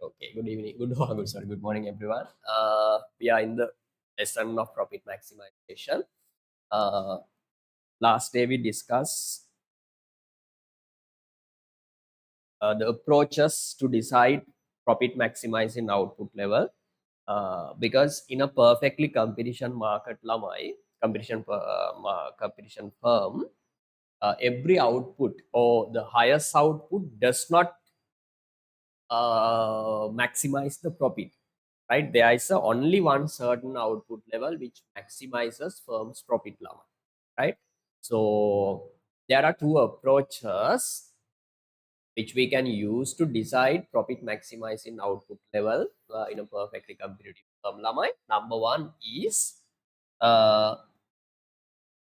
Okay, good evening, good morning, everyone. We are in the lesson of profit maximization. Uh, Last day we discussed the approaches to decide profit maximizing output level. Because in a perfectly competition market, competition firm, every output or the highest output does not maximize the profit, right? There is only one certain output level which maximizes firm's profit level, right? So there are two approaches which we can use to decide profit maximizing output level in a perfectly competitive firm. Number one is what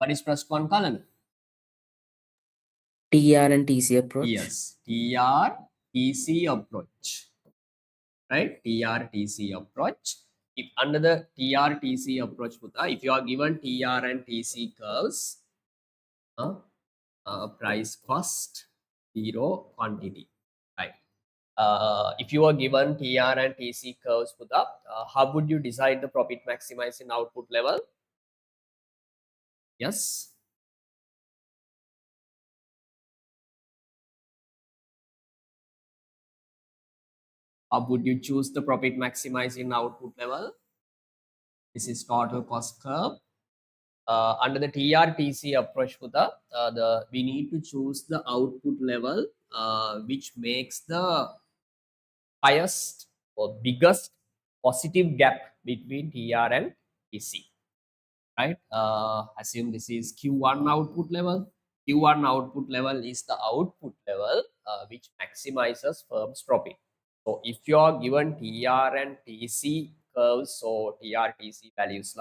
is first one column? TR and TC approach. Yes, TR TC approach, right? TR-TC approach. If under the TR-TC approach, if you are given TR and TC curves, price cost, zero quantity, right? If you are given TR and TC curves, how would you decide the profit maximizing output level? Yes. How would you choose the profit maximizing output level? This is total cost curve. Under the TRTC approach, we need to choose the output level which makes the highest or biggest positive gap between TR and TC, right? Assume this is Q1 output level. Q1 output level is the output level which maximizes firm's profit. So if you are given TR and TC curves or TR-TC values,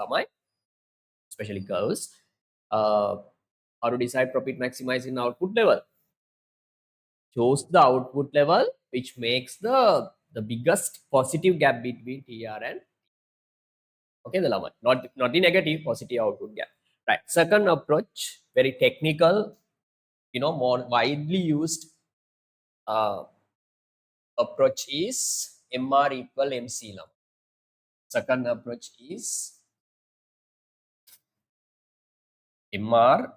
especially curves, how to decide profit maximizing output level? Choose the output level which makes the biggest positive gap between TR and okay, the llama, not the negative, positive output gap, right? Second approach, very technical, more widely used approach is MR equal MC llama. Second approach is MR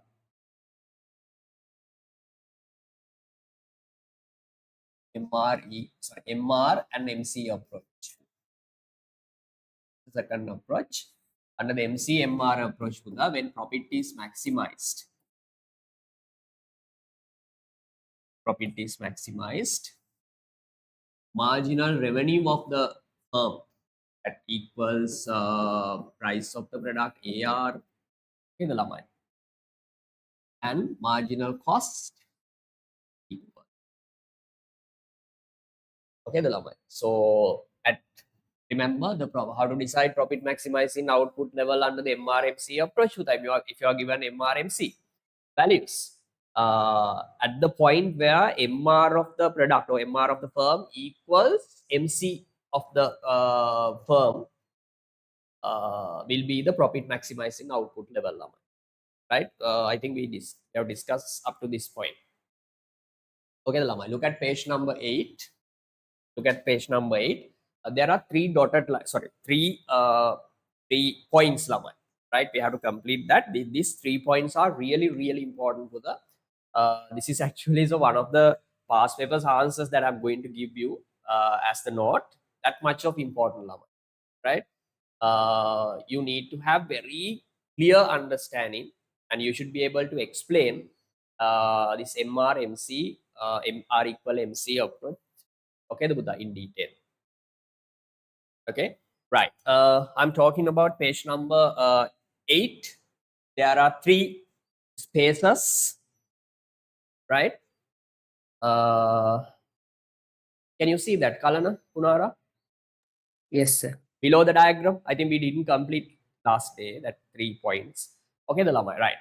and MC approach. Second approach. Under the MCMR approach, when profit is maximized, marginal revenue of the firm that equals price of the product AR in the line, and marginal cost equal. Okay, the line. So remember how to decide profit maximizing output level under the MRMC approach. If you are given MRMC values at the point where MR of the product or MR of the firm equals MC of the firm will be the profit maximizing output level, right? I think we have discussed up to this point. Okay, look at page number 8. Look at page number 8. There are three points, right? We have to complete that. These 3 points are really important to the this is actually one of the past papers answers that I'm going to give you as the note. That much of important, right? You need to have very clear understanding, and you should be able to explain this MR equal MC approach, okay, in detail. Okay, right. I'm talking about page number 8. There are 3 spaces, right? Can you see that, Kalana, Punara? Yes, sir. Below the diagram, I think we didn't complete last day that 3 points. Okay, the Lamai, right?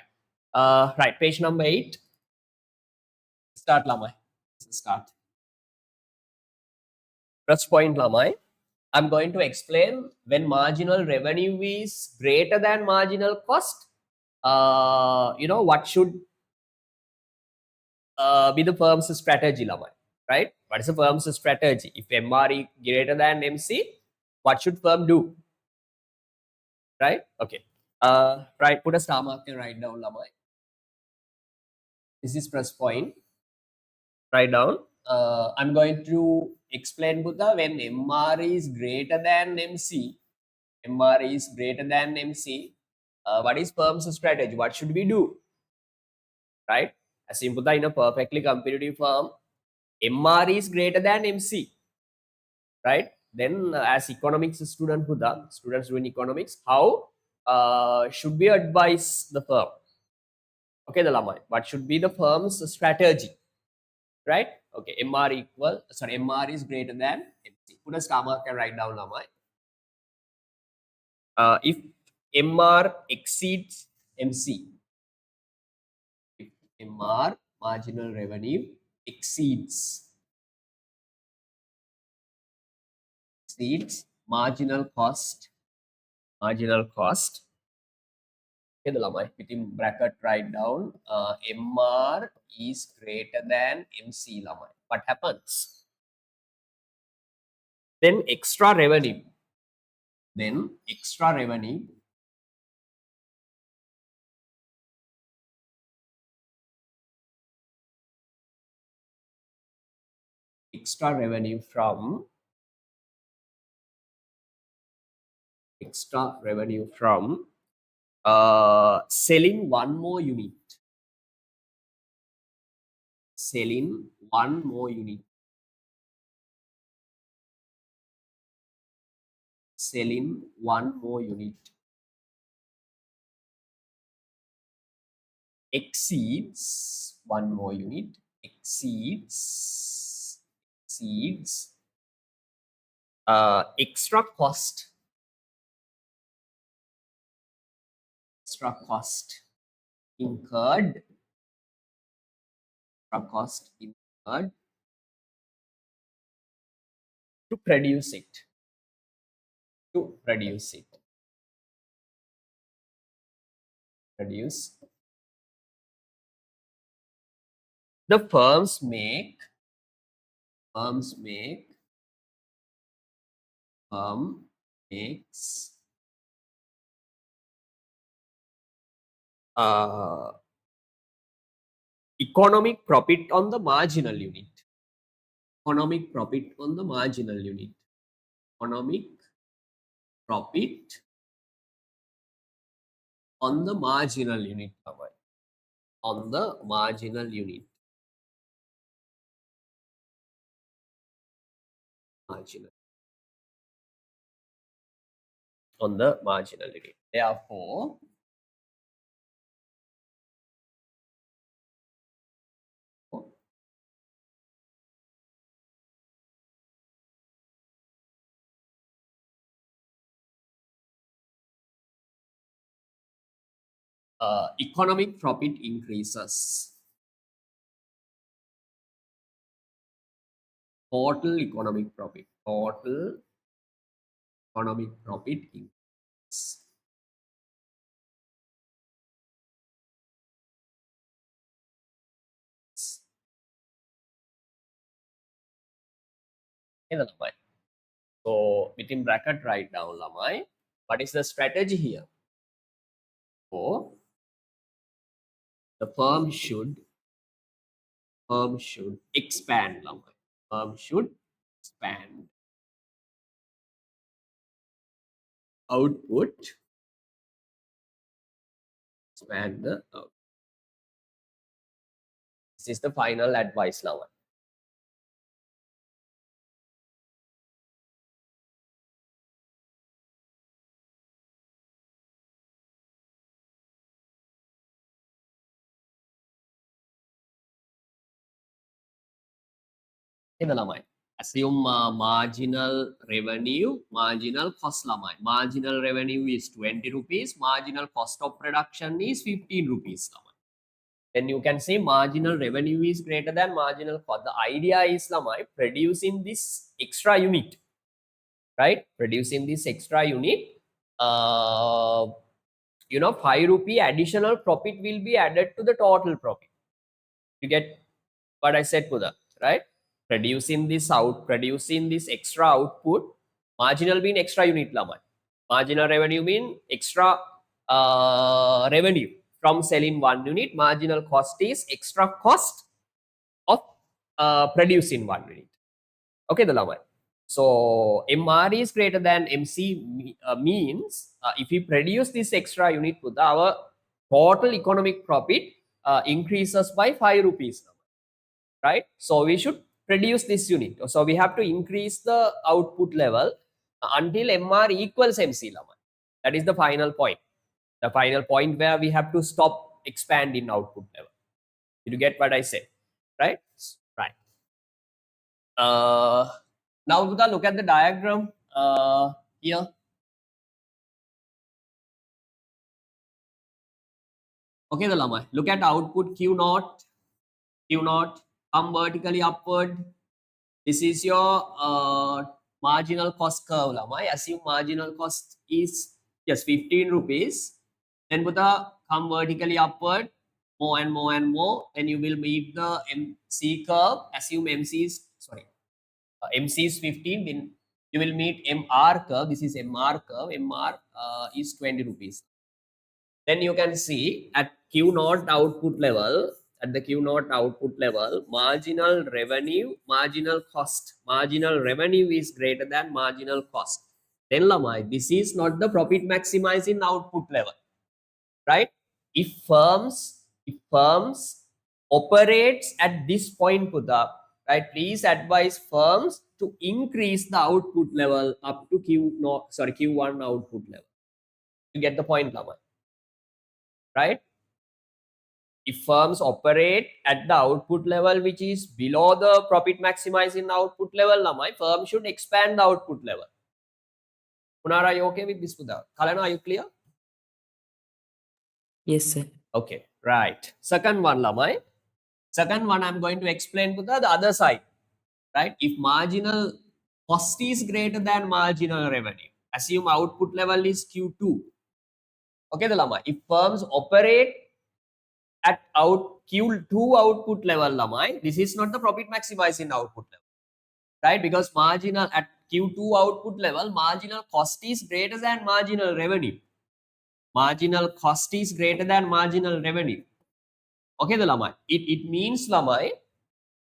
Right, page number 8. Start, Lamai. Start. First point, Lamai. I'm going to explain when marginal revenue is greater than marginal cost. What should be the firm's strategy, Lamai? right? What is the firm's strategy? If MR is greater than MC, what should firm do? Right? Okay. Right. Put a star mark and write down, Lamai. This is press point. Write down. I'm going to explain Buddha when MR is greater than MC. MR is greater than MC. What is firm's strategy? What should we do? Right? As in Buddha in a perfectly competitive firm, MR is greater than MC. Right? Then as economics student Buddha, students doing economics, how should we advise the firm? Okay, the Lamai. What should be the firm's strategy? Right? Okay, MR is greater than MC. Put a star mark and write down, Lamai. If MR exceeds MC, if MR marginal revenue exceeds marginal cost, okay, the Lamai, within bracket write down, MR is greater than MC, Lamai. What happens? Then extra revenue from selling one more unit, exceeds one more unit, exceeds extra cost incurred to produce it. The firms make makes economic profit on the marginal unit. Economic profit on the marginal unit. Economic profit on the marginal unit. On the marginal unit. On the marginal unit. Therefore, economic profit increases. Total economic profit increases. Okay, Lamai. So within bracket write down, Lamai. What is the strategy here? So the firm should expand, Lamai. Firm should expand output, expand the output. This is the final advice, Lamai. Okay, Lamai. Assume marginal revenue, marginal cost, Lamai. Marginal revenue is 20 rupees. Marginal cost of production is 15 rupees, Lamai. Then you can say marginal revenue is greater than marginal cost. The idea is, Lamai, producing this extra unit, right? Producing this extra unit, 5 rupee additional profit will be added to the total profit. You get what I said, Pudha, right? producing this extra output. Marginal mean extra unit lamai. Marginal revenue mean extra revenue from selling 1 unit. Marginal cost is extra cost of producing 1 unit. Okay, the lamai. So MR is greater than MC means if we produce this extra unit, our total economic profit increases by 5 rupees, right? So we should produce this unit. So we have to increase the output level until MR equals MC lamai. That is the final point. The final point where we have to stop expanding output level. Did you get what I said? Right? Right. Now Buddha, look at the diagram here. Okay, the lamai. Look at output Q naught. Q naught come vertically upward. This is your marginal cost curve. I assume marginal cost is just 15 rupees. Then Buddha come vertically upward, more and more and more. Then you will meet the MC curve. Assume MC is, sorry, MC is 15. Then you will meet MR curve. This is MR curve. MR is 20 rupees. Then you can see at Q naught output level, at the Q naught output level, marginal revenue, marginal cost, marginal revenue is greater than marginal cost. Then Lamai, this is not the profit maximizing output level, right? If firms operates at this point, Pudha, right? Please advise firms to increase the output level up to Q1 output level. You get the point, Lamai, right? If firms operate at the output level which is below the profit maximizing output level, my firm should expand the output level. Kunara, are you okay with this, Pudha? Kalana, are you clear? Yes, sir. Okay, right. Second one, Lamai. Second one, I'm going to explain Pudha, the other side, right? If marginal cost is greater than marginal revenue, assume output level is Q2. Okay, the Lama. If firms operate at Q2 output level, Lamai, this is not the profit maximizing output level, right? Because marginal at Q2 output level, marginal cost is greater than marginal revenue. Marginal cost is greater than marginal revenue. Okay, the Lamai. It means, Lamai,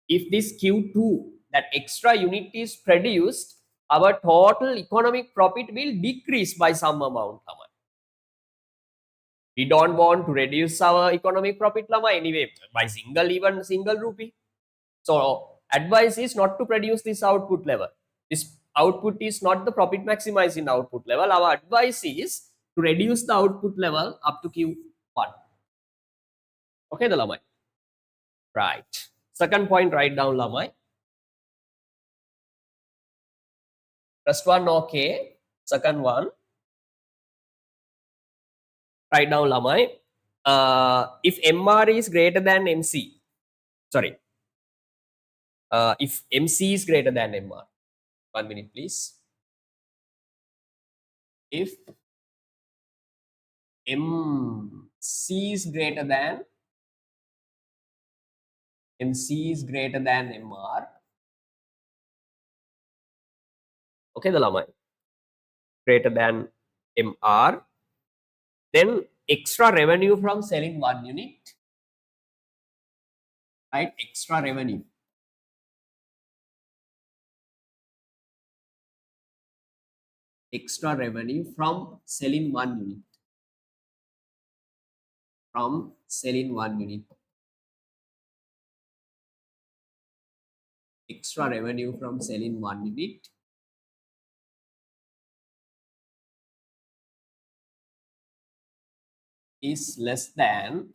if this Q2, that extra unit is produced, our total economic profit will decrease by some amount, Lamai. We don't want to reduce our economic profit, Lama, anyway, by even single rupee. So advice is not to produce this output level. This output is not the profit maximizing output level. Our advice is to reduce the output level up to Q1. Okay, the Lamai. Right. Second point, write down, Lamai. First one, okay. Second one, write down, Lamai. If MR is greater than MC, sorry, if MC is greater than MR, 1 minute, please. If MC is greater than MR, okay, the Lama, greater than MR, then extra revenue from selling 1 unit, right? Extra revenue. Extra revenue from selling 1 unit. From selling 1 unit. Extra revenue from selling 1 unit is less than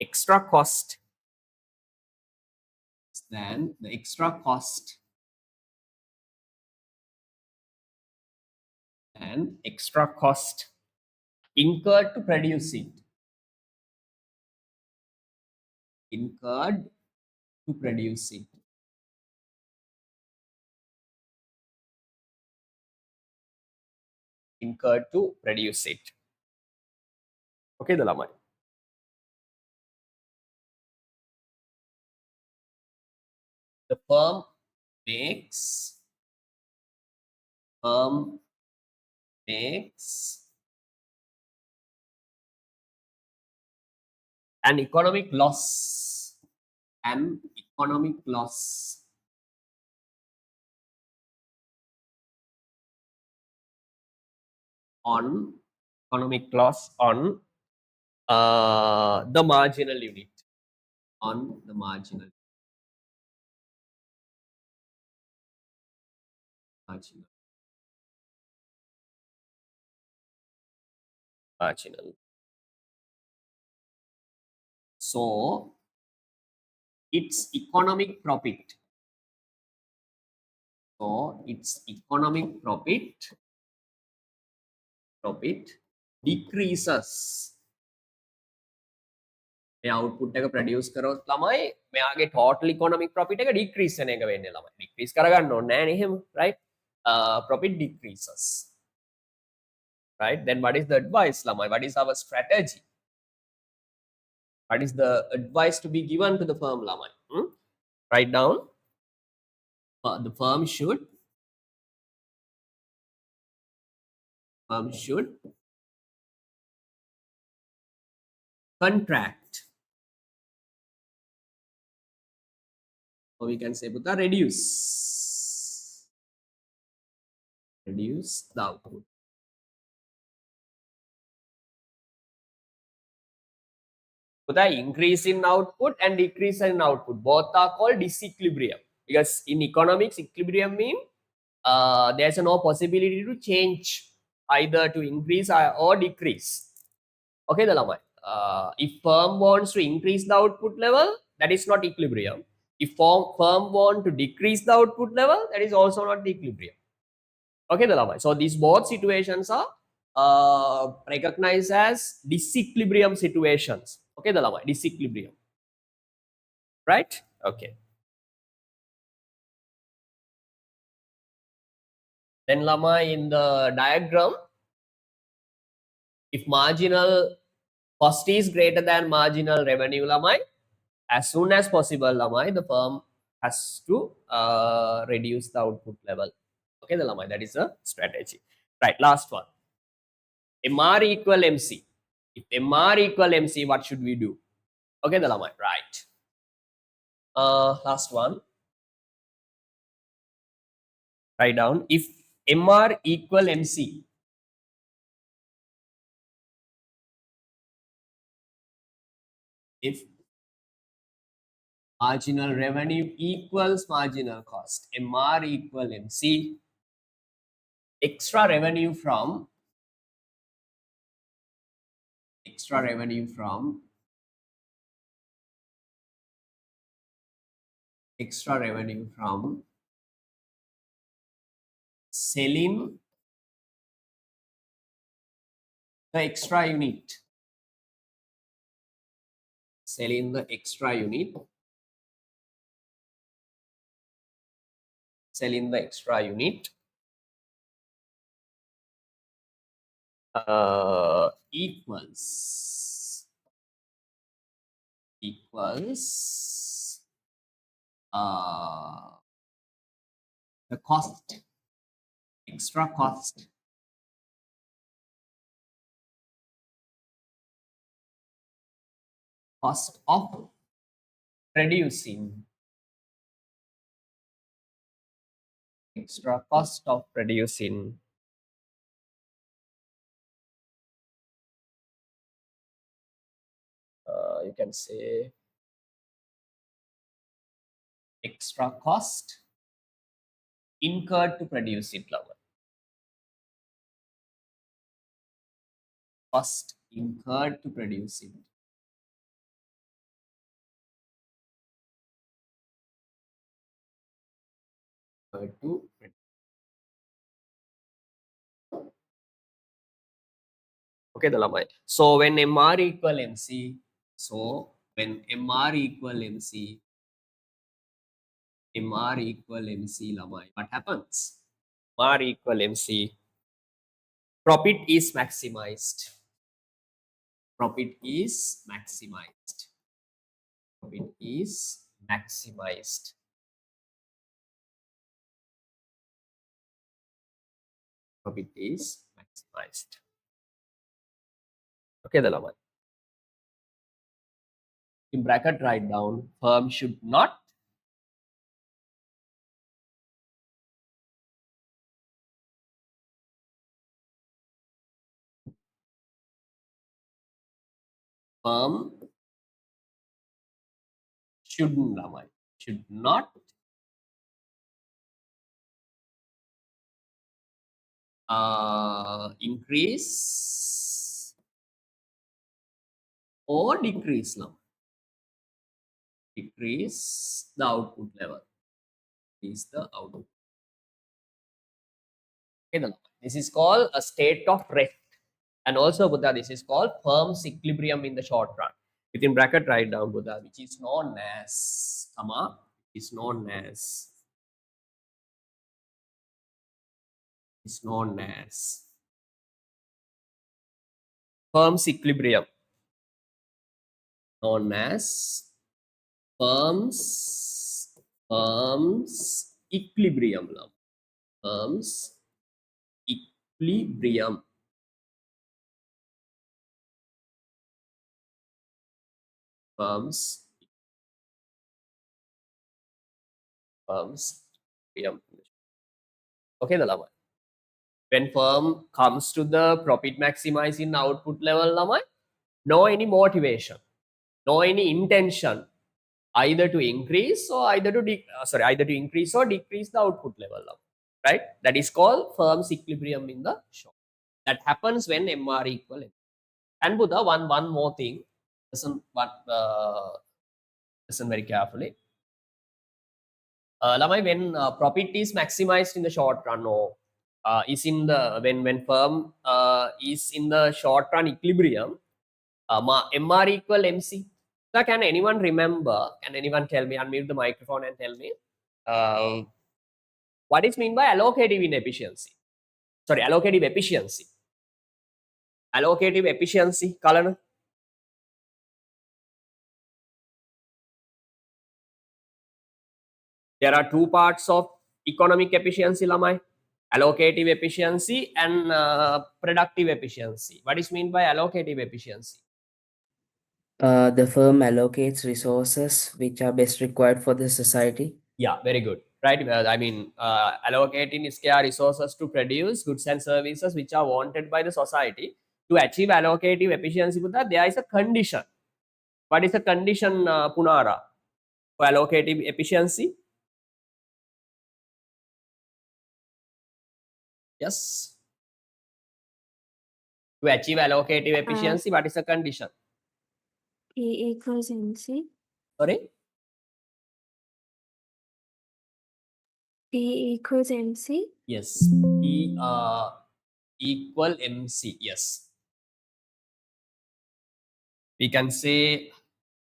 extra cost than the extra cost and extra cost incurred to produce it. Incurred to produce it. Incurred to produce it. Okay, the Lamai. the makes firm makes an economic loss, an economic loss on the marginal unit, on the marginal. So its economic profit. So its economic profit decreases. මේ output එක produce කරොත් ළමයි මෙයාගේ total economic profit එක decrease වෙන එක වෙන්නේ ළමයි. decrease කරගන්න ඕනේ නැහැ නේ එහෙම, right? Profit decreases. Right? Then what is the advice ළමයි? What is our strategy? What is the advice to be given to the firm ළමයි? Write down. The firm should contract. So we can say Buddha reduce the output. Buddha increase in output and decrease in output. Both are called disequilibrium. Because in economics, equilibrium means there's no possibility to change either to increase or decrease. Okay, the lamai. If firm wants to increase the output level, that is not equilibrium. If firm want to decrease the output level, that is also not the equilibrium. Okay, the lamai. So these both situations are recognized as disequilibrium situations. Okay, the lamai, disequilibrium. Right? Okay. Then lamai, in the diagram, if marginal cost is greater than marginal revenue lamai, as soon as possible lamai, the firm has to reduce the output level. Okay, the lamai, that is a strategy. Right, last one. MR equal MC. If MR equal MC, what should we do? Okay, the lamai, right. Last one. Write down. If MR equal MC, if marginal revenue equals marginal cost, MR equal MC, extra revenue from selling the extra unit, equals the extra cost of producing, extra cost of producing you can say extra cost incurred to produce it, lover. Cost incurred to produce it. Okay, the lamai. So when MR equal MC, MR equal MC lamai, what happens? MR equal MC, profit is maximized. Profit is maximized. profit is maximized. Okay, the lamai. In bracket, write down firm should not firm should not increase or decrease now. Decrease the output level. Is the output. Okay, this is called a state of rest. And also, Buddha, this is called firm's equilibrium in the short run. Within bracket, write down Buddha, which is known as, is known as firm's equilibrium. Known as firm's equilibrium. Firm's equilibrium. Firm's equilibrium. Okay, the lama. When firm comes to the profit maximizing output level, lama, no any motivation, no any intention either to increase or either to increase or decrease the output level, right? That is called firm's equilibrium in the short. That happens when MR equal. And Buddha, one more thing. Listen very carefully. Lamai, when profit is maximized in the short run, or is in the when firm is in the short run equilibrium, MR equal MC. So can anyone remember? Can anyone tell me? Unmute the microphone and tell me what is mean by allocative inefficiency? Sorry, allocative efficiency. Allocative efficiency, Kalana. There are two parts of economic efficiency, Lamai. Allocative efficiency and productive efficiency. What is mean by allocative efficiency? The firm allocates resources which are best required for the society. Yeah, very good. Right. I mean, allocating scarce resources to produce goods and services which are wanted by the society. To achieve allocative efficiency, there is a condition. What is the condition, Punara, for allocative efficiency? Yes. To achieve allocative efficiency, what is the condition? P equals MC. Sorry? P equals MC. Yes. P equal MC. Yes. We can say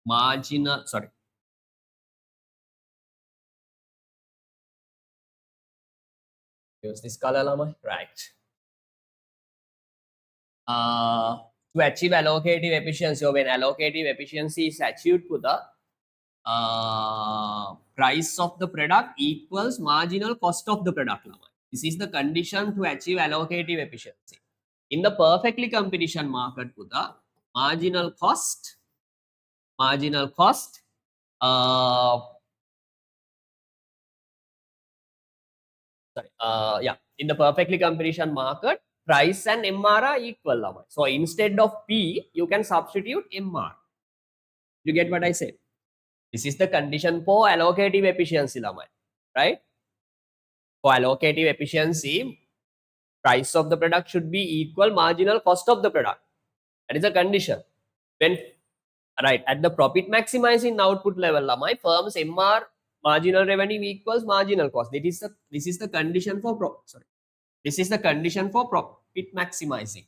marginal, sorry. Use this color, Lama. Right. To achieve allocative efficiency, or when allocative efficiency is achieved to the price of the product equals marginal cost of the product. This is the condition to achieve allocative efficiency. In the perfectly competition market, the marginal cost, in the perfectly competition market, price and MR are equal. So instead of P, you can substitute MR. You get what I said? This is the condition for allocative efficiency, right? For allocative efficiency, price of the product should be equal marginal cost of the product. That is a condition. When right at the profit maximizing output level, firm's MR marginal revenue equals marginal cost. This is the condition for this is the condition for profit maximizing.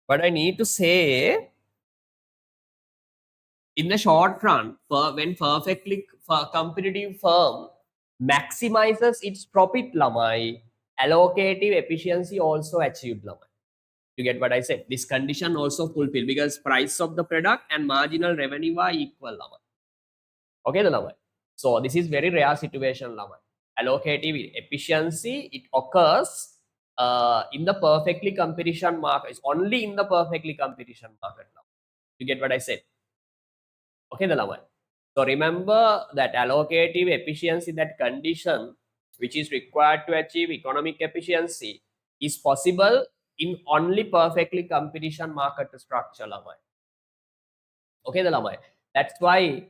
But I need to say, in the short run, when perfectly competitive firm maximizes its profit, allocative efficiency also achieved. You get what I said? This condition also fulfilled because price of the product and marginal revenue are equal. Okay, the So this is very rare situation, Lama. Allocative efficiency, it occurs in the perfectly competition market. It's only in the perfectly competition market now. You get what I said? Okay, the Lama. So remember that allocative efficiency, that condition which is required to achieve economic efficiency, is possible in only perfectly competition market structure, Lama. Okay, the Lamai. That's why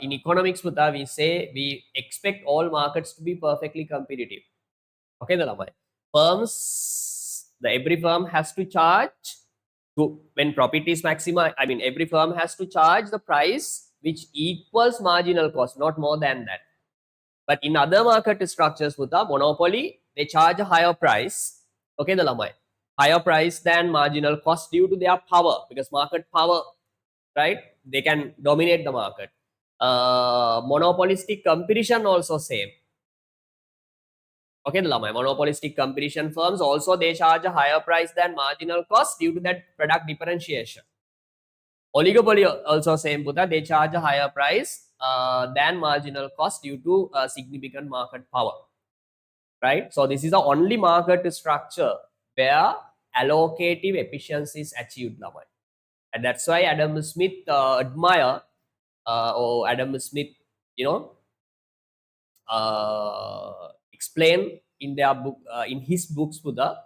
in economics, Puta, we say we expect all markets to be perfectly competitive. Okay, the Lamai. Firms, every firm has to charge to, when profit is maximized. I mean, every firm has to charge the price which equals marginal cost, not more than that. But in other market structures, Puta, monopoly, they charge a higher price. Okay, the Lamai. Higher price than marginal cost due to their power, because market power, right? They can dominate the market. Monopolistic competition also same. Okay, my monopolistic competition firms also, they charge a higher price than marginal cost due to that product differentiation. Oligopoly also same, Buddha, they charge a higher price than marginal cost due to significant market power. Right? So this is the only market structure where allocative efficiency is achieved, Lamai. And that's why Adam Smith admire, or Adam Smith, you know, explain in their book, in his books, Buddha,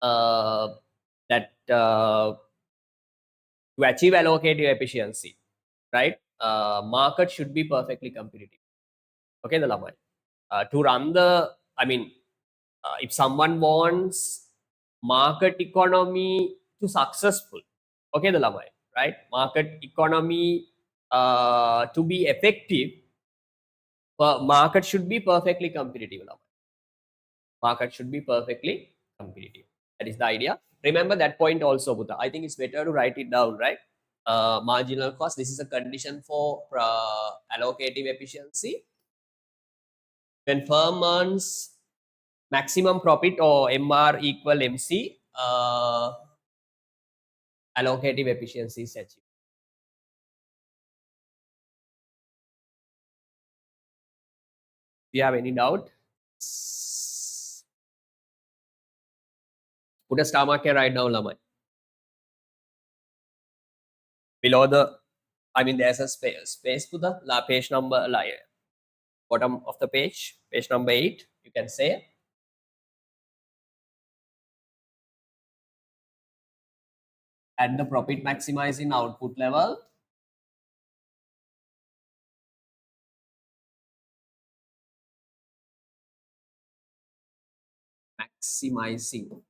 that to achieve allocative efficiency, right, market should be perfectly competitive. Okay, the Lamai. To run the, I mean, if someone wants market economy to successful, okay, the Lamai, right, market economy to be effective, market should be perfectly competitive. Market should be perfectly competitive. That is the idea. Remember that point also, Buddha. I think it's better to write it down, right? Marginal cost, this is a condition for allocative efficiency. When firm earns maximum profit, or MR equal MC, allocative efficiency is achieved. Do you have any doubt? Put a star mark here right now, Lamai. Below the, I mean, there's a space to the page number, like bottom of the page number 8, you can say. At the profit maximizing output level, maximizing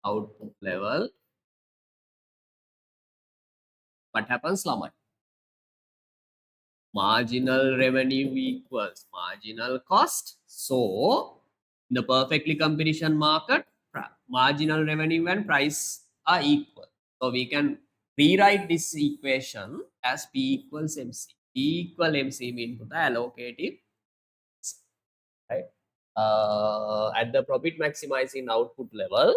output level, what happens, Lamai? Marginal revenue equals marginal cost. So in the perfectly competition market, marginal revenue and price are equal. So we can rewrite this equation as P equals MC. P equal MC means the allocative, right? At the profit maximizing output level,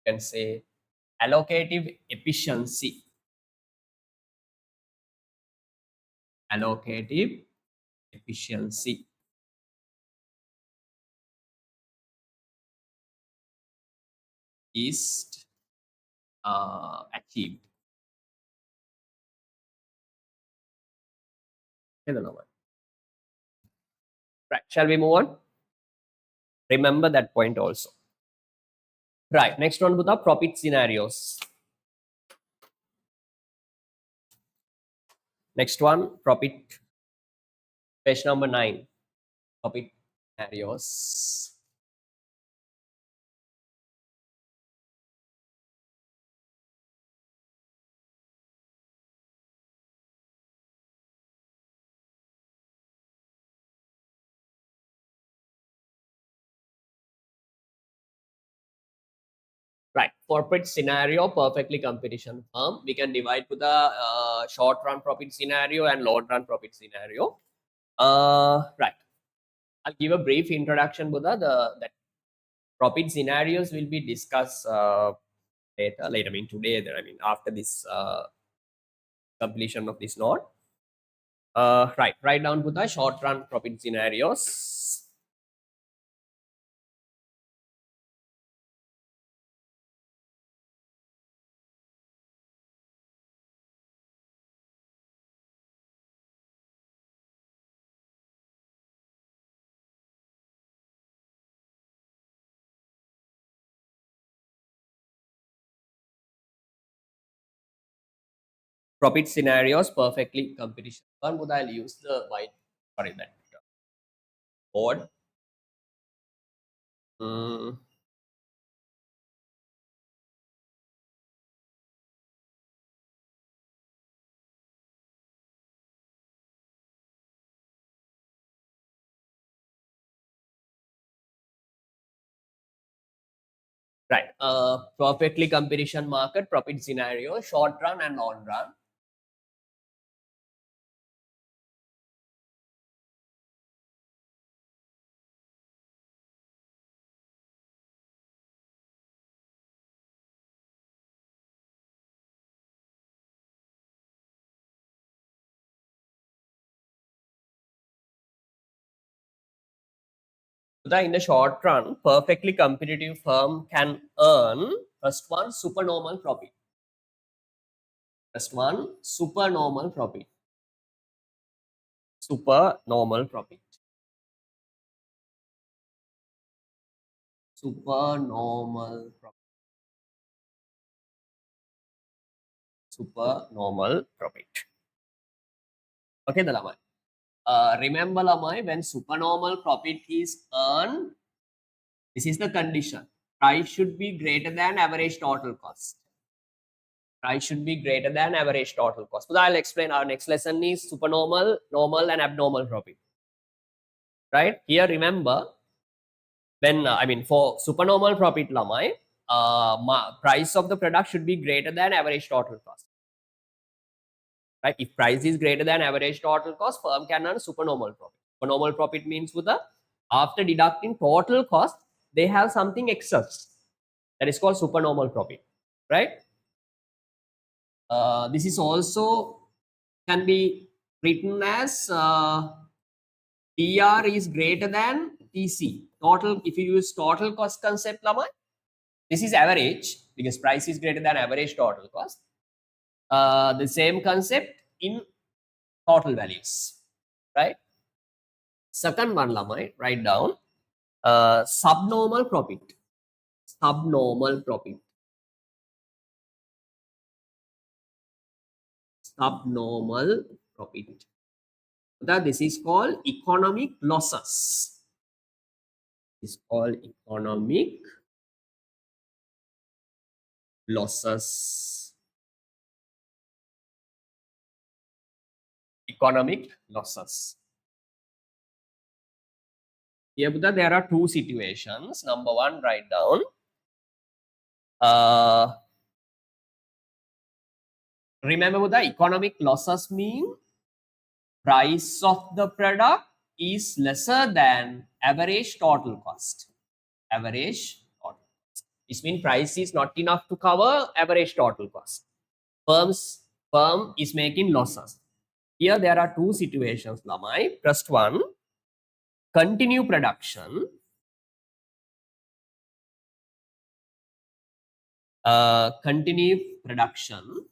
you can say allocative efficiency. Allocative efficiency is achieved. Right, shall we move on? Remember that point also. Right, next one with the profit scenarios. Next one, profit, page number 9, profit scenarios. Right, corporate scenario, perfectly competition firm. We can divide to the short run profit scenario and long run profit scenario. Right, I'll give a brief introduction, Buddha. That profit scenarios will be discussed later, I mean today, then I mean after this completion of this node. Right, write down to the short run profit scenarios. Profit scenarios perfectly competition. One would I'll use the white, sorry, that board. Right. Perfectly competition market, profit scenario, short run and long run. In the short run, perfectly competitive firm can earn first one supernormal profit. First one supernormal profit. Supernormal profit. Supernormal profit. Supernormal profit. Okay, the Lamai. Remember, Lamai, when supernormal profit is earned, this is the condition. Price should be greater than average total cost. Price should be greater than average total cost. So I'll explain. Our next lesson is supernormal, normal, and abnormal profit. Right here, remember when I mean for supernormal profit, Lamai, price of the product should be greater than average total cost. Right? If price is greater than average total cost, firm can earn supernormal profit. Supernormal profit means with the after deducting total cost, they have something excess. That is called supernormal profit. Right? This is also can be written as TR is greater than TC. Total, if you use total cost concept, Lama, this is average because price is greater than average total cost. The same concept in total values, right? Second one, Lama, write down subnormal profit. Subnormal profit. Subnormal profit. That this is called economic losses. Is called economic losses. Economic losses. Here, Buddha, there are two situations. Number one, write down. Remember, Buddha, economic losses mean price of the product is lesser than average total cost. Average total cost. This means price is not enough to cover average total cost. Firm is making losses. Here there are two situations, Lamai. First one, continue production. Continue production.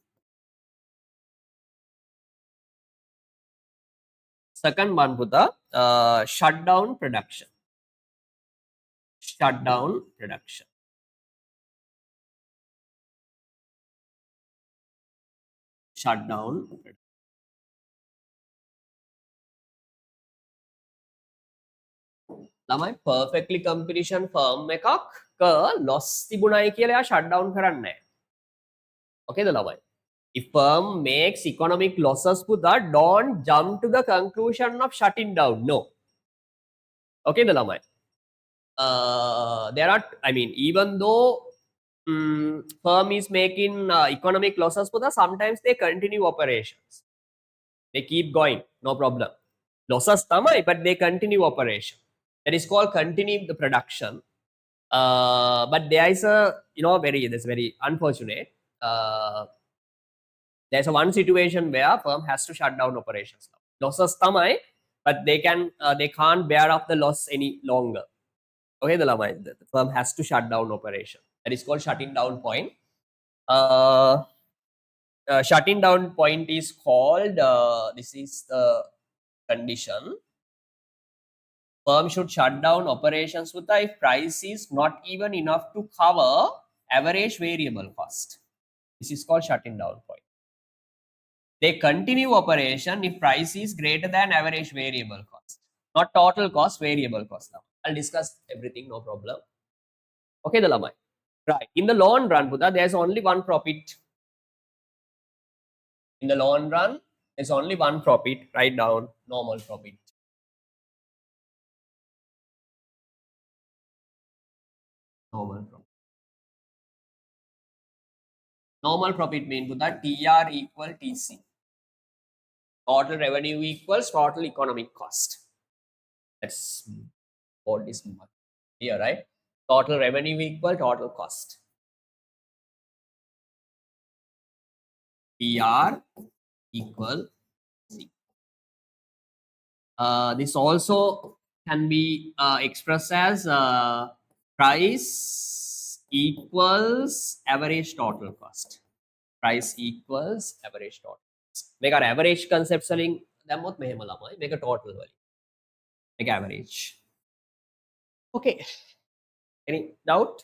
Second one, Buddha, shut down production. Shut down production. Shut down production. ළමයි perfectly competition firm එකක් loss තිබුණයි කියලා එයා shut down කරන්නේ නැහැ. Okay ද ළමයි? If firm makes economic losses, Buddha, don't jump to the conclusion of shutting down. No. Okay ද ළමයි? There are, I mean, even though firm is making economic losses, Buddha, sometimes they continue operations. They keep going, no problem. Losses tamai, but they continue operation. That is called continuing the production. But there is a, that's very unfortunate. There's a one situation where firm has to shut down operations. Losses tamai, but they can't bear up the loss any longer. Okay, the firm has to shut down operation. That is called shutting down point. Shutting down point is called, this is the condition. Firm should shut down operations with if price is not even enough to cover average variable cost. This is called shutting down point. They continue operation if price is greater than average variable cost, not total cost, variable cost. Now, I'll discuss everything, no problem. Okay, the lamai. Right. In the long run, Buddha, there's only one profit. In the long run, there's only one profit. Write down normal profit. Normal profit. Normal profit means Buddha, TR equal TC. Total revenue equals total economic cost. That's what is here, right? Total revenue equal total cost. PR equal C. This also can be expressed as price equals average total cost. Price equals average total cost. Make our average concept selling. Make a total value. Make average. Okay. Any doubt?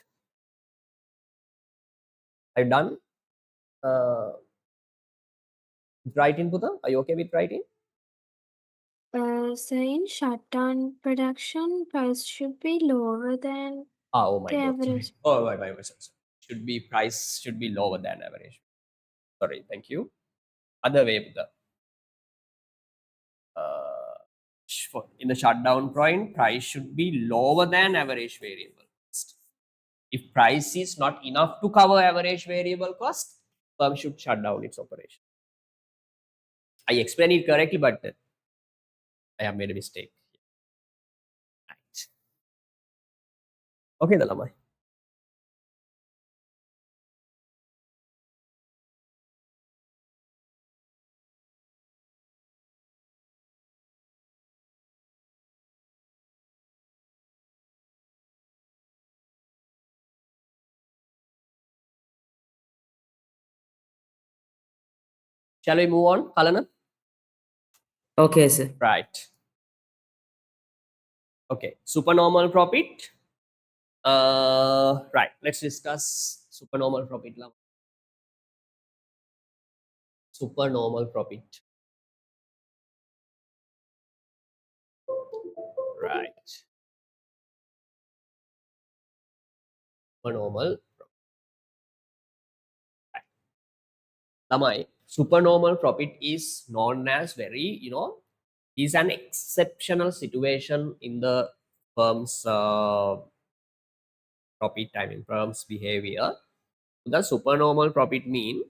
Are you done? Writing, Buddha? Are you okay with writing? So in shutdown production, price should be lower than Oh my the god. Sorry. average. Oh, sorry. Should be price should be lower than average. Sorry, thank you. Other way, Buddha. In the shutdown point, price should be lower than average variable cost. If price is not enough to cover average variable cost, firm should shut down its operation. I explained it correctly, but I have made a mistake. Right. Okay, Dalamai. Shall we move on, Kalana? Okay, sir. Right. Okay, supernormal profit. Right, let's discuss supernormal profit. Supernormal profit. Right. Supernormal. Lamai, supernormal profit is known as very, is an exceptional situation in the firm's profit, firm's behavior. The supernormal profit mean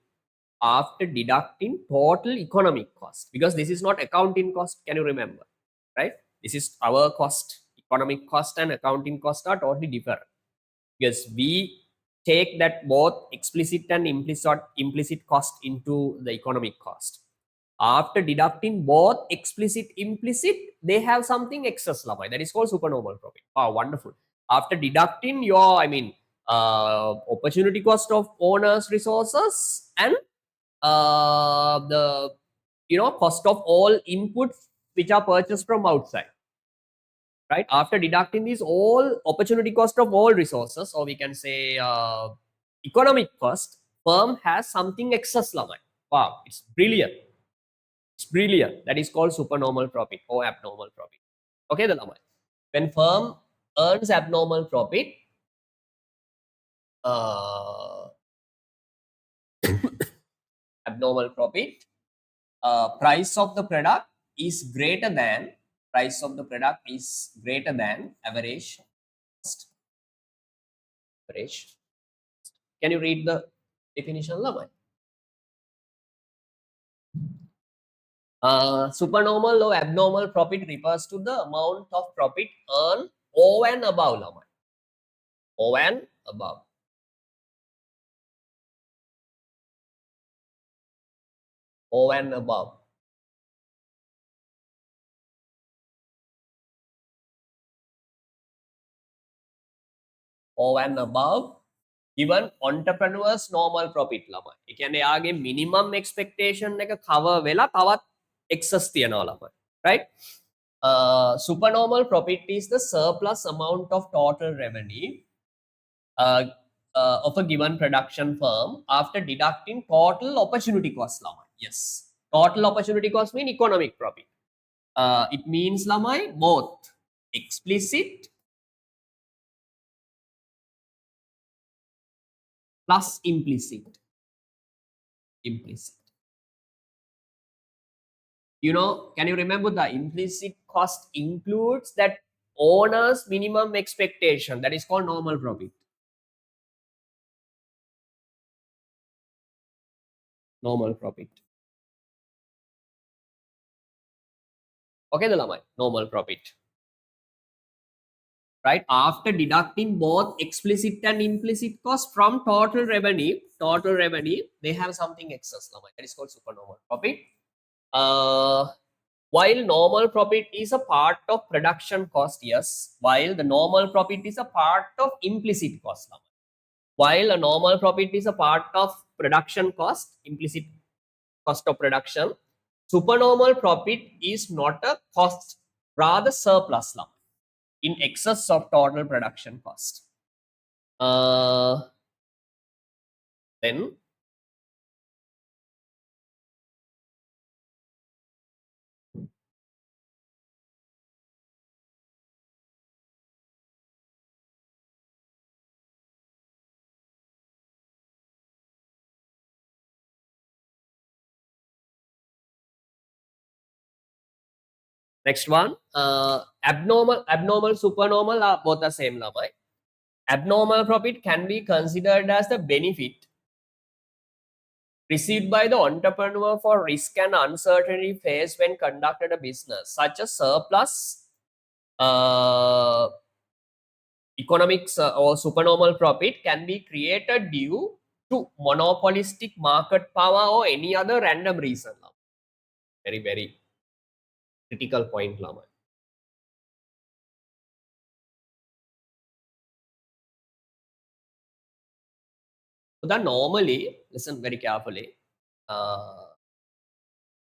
after deducting total economic cost, because this is not accounting cost, can you remember, right? This is our cost. Economic cost and accounting cost are totally different, because we take that both explicit and implicit cost into the economic cost. After deducting both explicit implicit, they have something excess lamai, that is called supernormal profit. Wow, wonderful. After deducting your opportunity cost of owners resources and the cost of all inputs which are purchased from outside, right? After deducting these all opportunity cost of all resources, or we can say economic cost, firm has something excess lamai. Wow, it's brilliant. It's brilliant. That is called supernormal profit or abnormal profit. Okay, the lamai. When firm earns abnormal profit, uh, abnormal profit, price of the product is greater than average cost. Average. Can you read the definition, Lamai? Supernormal or abnormal profit refers to the amount of profit earned over and above, Lamai. Over and above. Over and above. Over and above given entrepreneurs normal profit ළමයි. ඒ කියන්නේ යාගේ minimum expectation එක cover වෙලා තවත් excess තියනවා ළමයි. Right? Supernormal profit is the surplus amount of total revenue uh, of a given production firm after deducting total opportunity cost lamai. Yes, total opportunity cost mean economic profit. It means lamai both explicit plus implicit. You know, can you remember the implicit cost includes that owner's minimum expectation, that is called normal profit. Normal profit. Okay, the lamai normal profit. Right, after deducting both explicit and implicit costs from total revenue, they have something excess lamai, that is called supernormal profit. While normal profit is a part of production cost, yes, while the normal profit is a part of implicit cost lamai. While a normal profit is a part of production cost, implicit cost of production, supernormal profit is not a cost, rather surplus lamai, in excess of total production cost. Then next one, abnormal, supernormal are both the same lamai. Abnormal profit can be considered as the benefit received by the entrepreneur for risk and uncertainty faced when conducted a business. Such a surplus economics or supernormal profit can be created due to monopolistic market power or any other random reason. Very, very critical point lamai. So that normally, listen very carefully,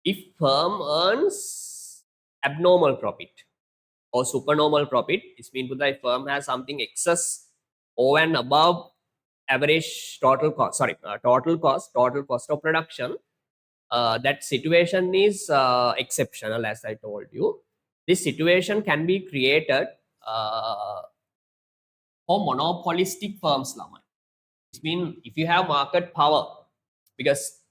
if firm earns abnormal profit or supernormal profit, it means that firm has something excess over and above average total cost, total cost of production. That situation is exceptional, as I told you. This situation can be created for monopolistic firms lamai. It means if you have market power, because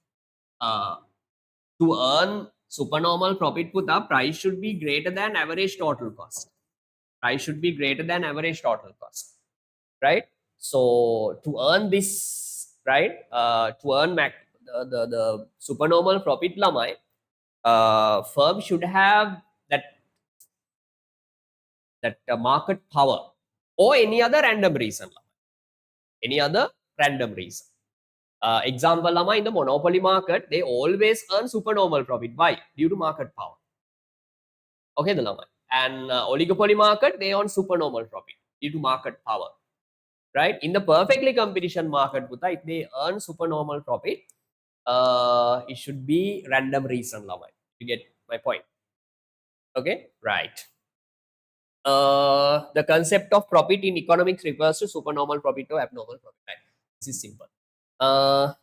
to earn supernormal profit, the price should be greater than average total cost. Price should be greater than average total cost, right? So to earn this, right, to earn the supernormal profit lamai, firm should have that market power or any other random reason lamai. Any other random reason. Example lama, in the monopoly market, they always earn supernormal profit. Why? Due to market power. Okay, the lama. And oligopoly market, they earn supernormal profit due to market power. Right? In the perfectly competition market, if they earn supernormal profit, it should be random reason lama. You get my point? Okay, right. The concept of profit in economics refers to supernormal profit or abnormal profit. Right? This is simple.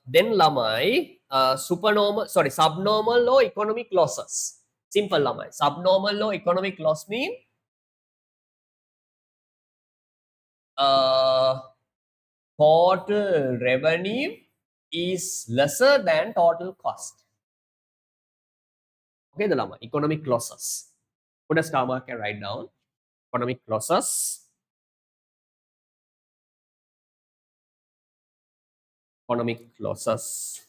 Then lamai, subnormal or economic losses. Simple lamai. Subnormal or economic loss mean total revenue is lesser than total cost. Okay, the lama, economic losses. Put a star mark and write down economic losses. Economic losses.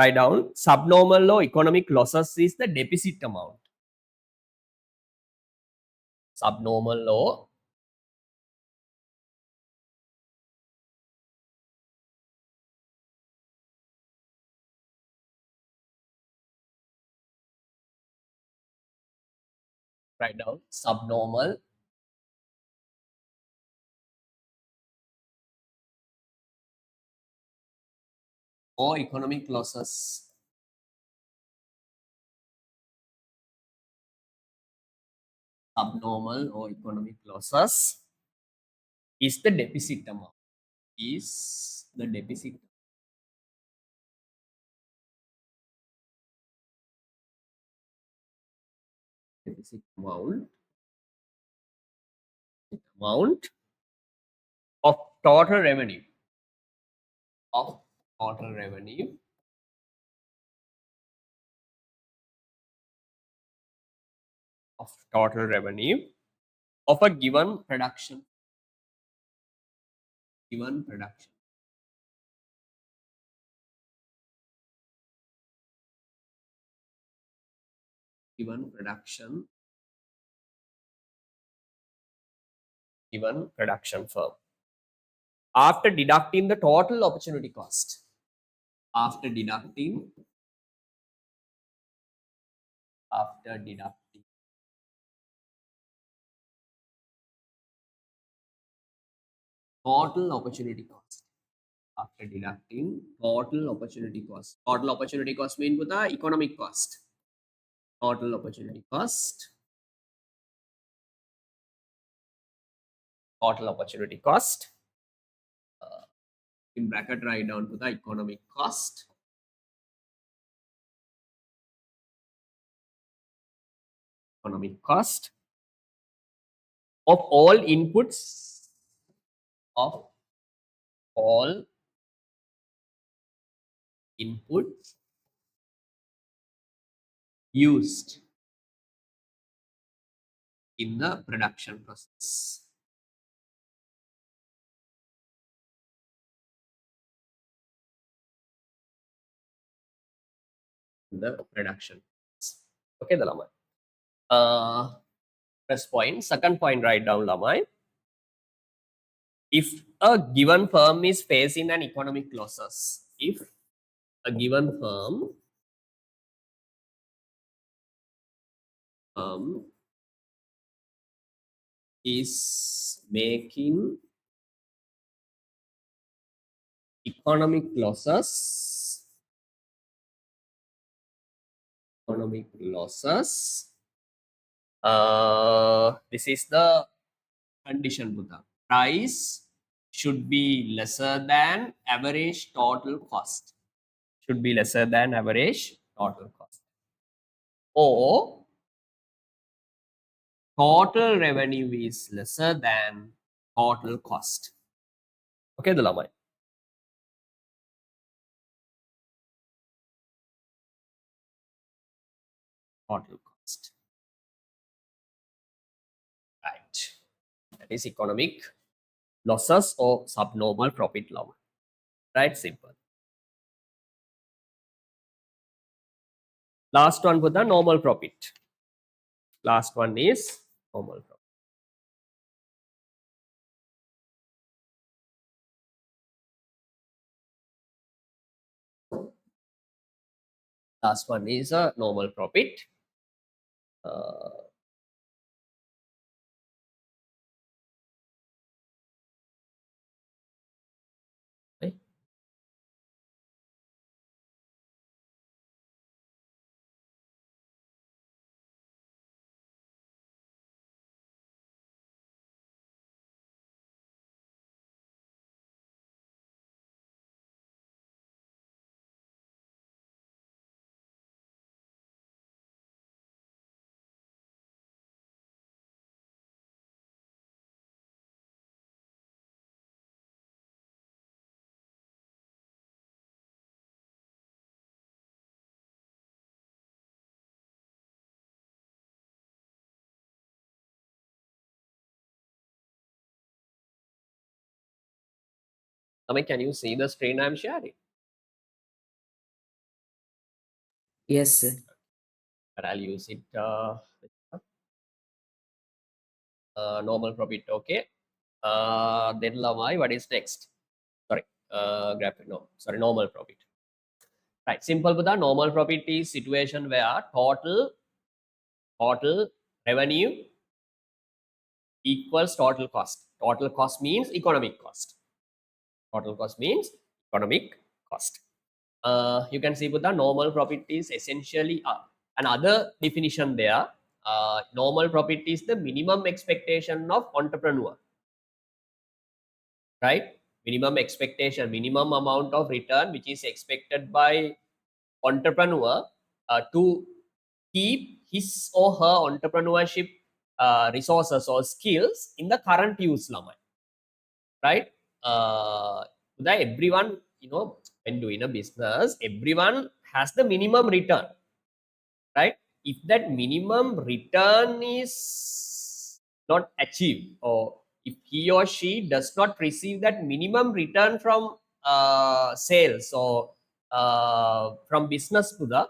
Write down subnormal or economic losses is the deficit amount. Subnormal or write down subnormal or economic losses. Subnormal or economic losses is the deficit amount. Is the deficit amount of total revenue of total revenue of total revenue of a given production given production given production given production firm after deducting the total opportunity cost after deducting after deducting total opportunity cost after deducting total opportunity cost. Total opportunity cost mean with the economic cost. Total opportunity cost. Total opportunity cost. In bracket write down to the economic cost. Economic cost of all inputs of all inputs used in the production process. The production. Okay, the lamai. First point. Second point, write down lamai. If a given firm is facing an economic losses, if a given firm is making economic losses, this is the condition, Buddha. Price should be lesser than average total cost. Should be lesser than average total cost. Or total revenue is lesser than total cost. Okay, the lamai. Total cost. Right. That is economic losses or subnormal profit level. Right, simple. Last one with the normal profit. Last one is normal profit. Last one is a normal profit. Okay. I mean, can you see the screen I'm sharing? Yes, sir. But I'll use it. Normal profit. Okay. Then Lamai, what is next? Sorry, graphic. No, sorry, normal profit. Right. Simple with the normal profit is situation where total revenue equals total cost. Total cost means economic cost. Total cost means economic cost. You can see with the normal profit is essentially another definition there. Normal profit is the minimum expectation of entrepreneur, right? Minimum expectation, minimum amount of return which is expected by entrepreneur to keep his or her entrepreneurship resources or skills in the current use, Lamai, right? That everyone, when doing a business, everyone has the minimum return, right? If that minimum return is not achieved, or if he or she does not receive that minimum return from sales or from business to the,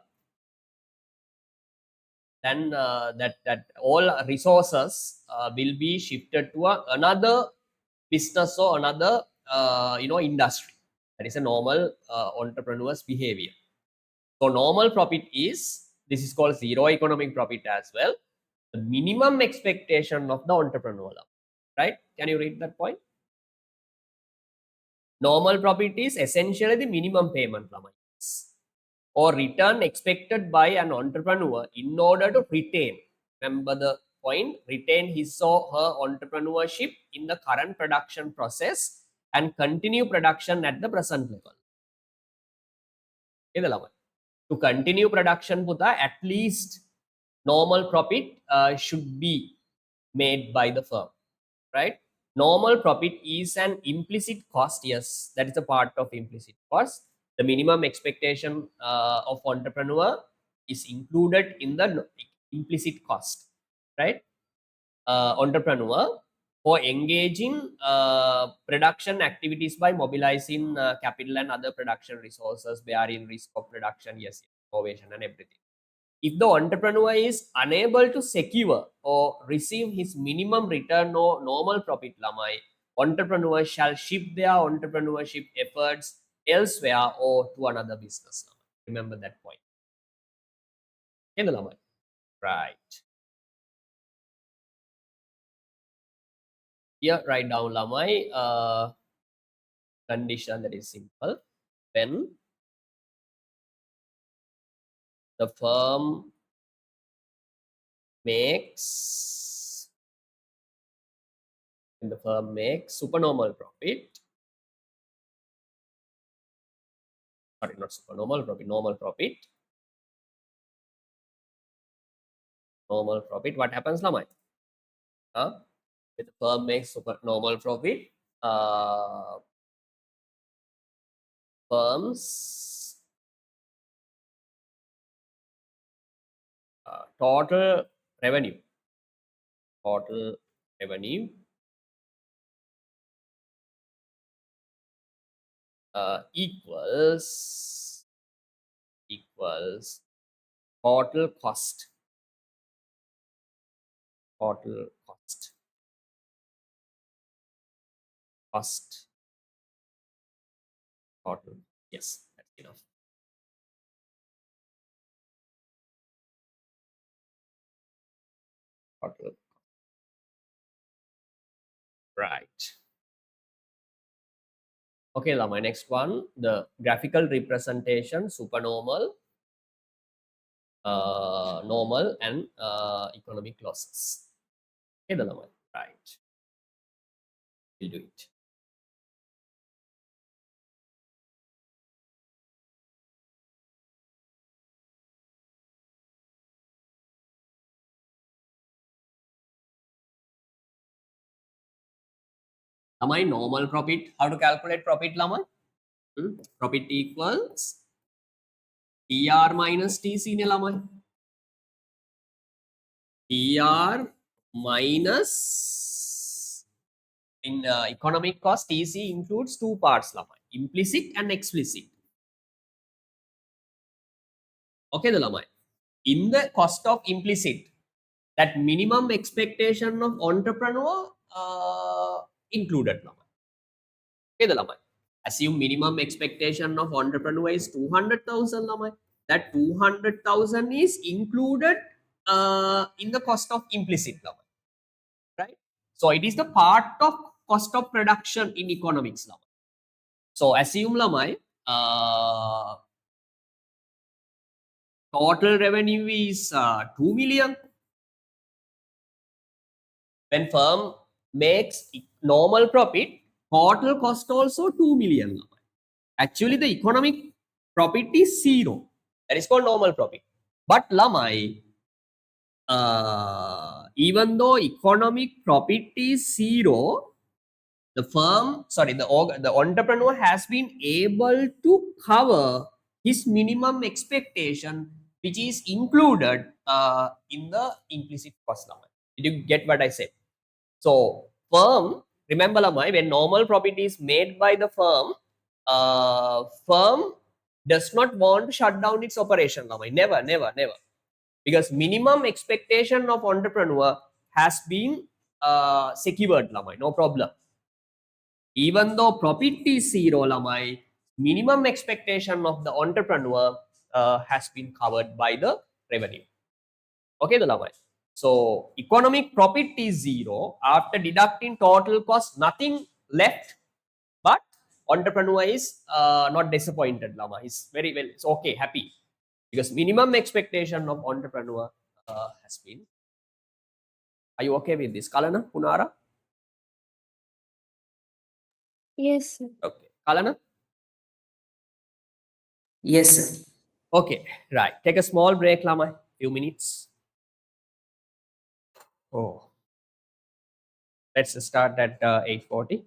then that all resources will be shifted to another business or another industry. That is a normal entrepreneur's behavior. So normal profit is, this is called zero economic profit as well, the minimum expectation of the entrepreneur, right? Can you read that point? Normal profit is essentially the minimum payment or return expected by an entrepreneur in order to retain. Remember the point, retain his or her entrepreneurship in the current production process and continue production at the present level. To continue production, at least normal profit should be made by the firm, right? Normal profit is an implicit cost. Yes, that is a part of implicit cost. The minimum expectation of entrepreneur is included in the implicit cost, right? Entrepreneur for engaging production activities by mobilizing capital and other production resources bearing risk of production, yes, innovation and everything. If the entrepreneur is unable to secure or receive his minimum return or normal profit, Lamai, entrepreneurs shall shift their entrepreneurship efforts elsewhere or to another business. Remember that point. In the Lamai. Right. Here, write down Lamai condition that is simple. When the firm makes supernormal profit, sorry, not supernormal profit, normal profit, what happens, Lamai? If the firm makes supernormal profit, firms total revenue equals total cost total, yes, that's enough. Total, right. Okay, now my next one, the graphical representation, supernormal, normal, and economic losses. Okay, the lamai, right. We'll do it. Lamai, normal profit. How to calculate profit, Lamai? Profit equals TR minus TC, ne Lamai. TR minus, in economic cost, TC includes two parts, Lamai, implicit and explicit. Okay, the lamai. In the cost of implicit, that minimum expectation of entrepreneur included lamai. Okay, the lamai. Assume minimum expectation of entrepreneur is 200,000 lamai. That 200,000 is included in the cost of implicit lamai, right? So it is the part of cost of production in economics lamai. So assume lamai, total revenue is 2 million. When firm makes normal profit, total cost also 2 million. Actually, the economic profit is 0. That is called normal profit. But lamai, even though economic profit is 0, the firm, sorry, the entrepreneur has been able to cover his minimum expectation, which is included in the implicit cost lamai. Did you get what I said? So firm, remember lamai, when normal profit is made by the firm, firm does not want to shut down its operation lamai. Never, never, never. Because minimum expectation of entrepreneur has been secured lamai, no problem. Even though profit is 0 lamai, minimum expectation of the entrepreneur has been covered by the revenue. Okay, the lamai. So economic profit is 0. After deducting total cost, nothing left, but entrepreneur is not disappointed lama. He's very well, it's okay, happy, because minimum expectation of entrepreneur has been. Are you okay with this, Kalana, Punara? Yes, sir. Okay, Kalana. Yes, sir. Okay, right. Take a small break, lama. Few minutes. Oh, let's start at 8:40.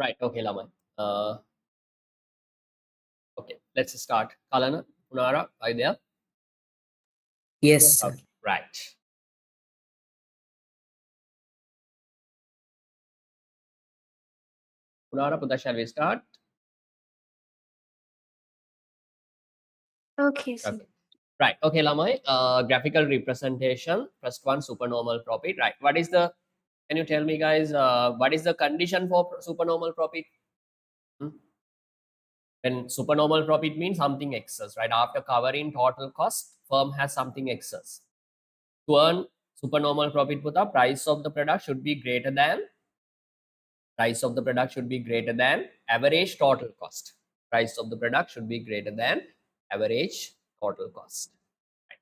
Right. Okay, lamai. Okay, let's start. Kalana, Punara, are you there? Yes, sir. Okay, right. Punara, Puta, shall we start? Okay, sir. Okay. Right. Okay, Lamai. Graphical representation. First one, supernormal profit. Right. What is the? Can you tell me, guys? What is the condition for supernormal profit? Hmm? When supernormal profit means something excess, right? After covering total cost, firm has something excess. To earn supernormal profit, Puta, price of the product should be greater than average total cost. Price of the product should be greater than average total cost. Right.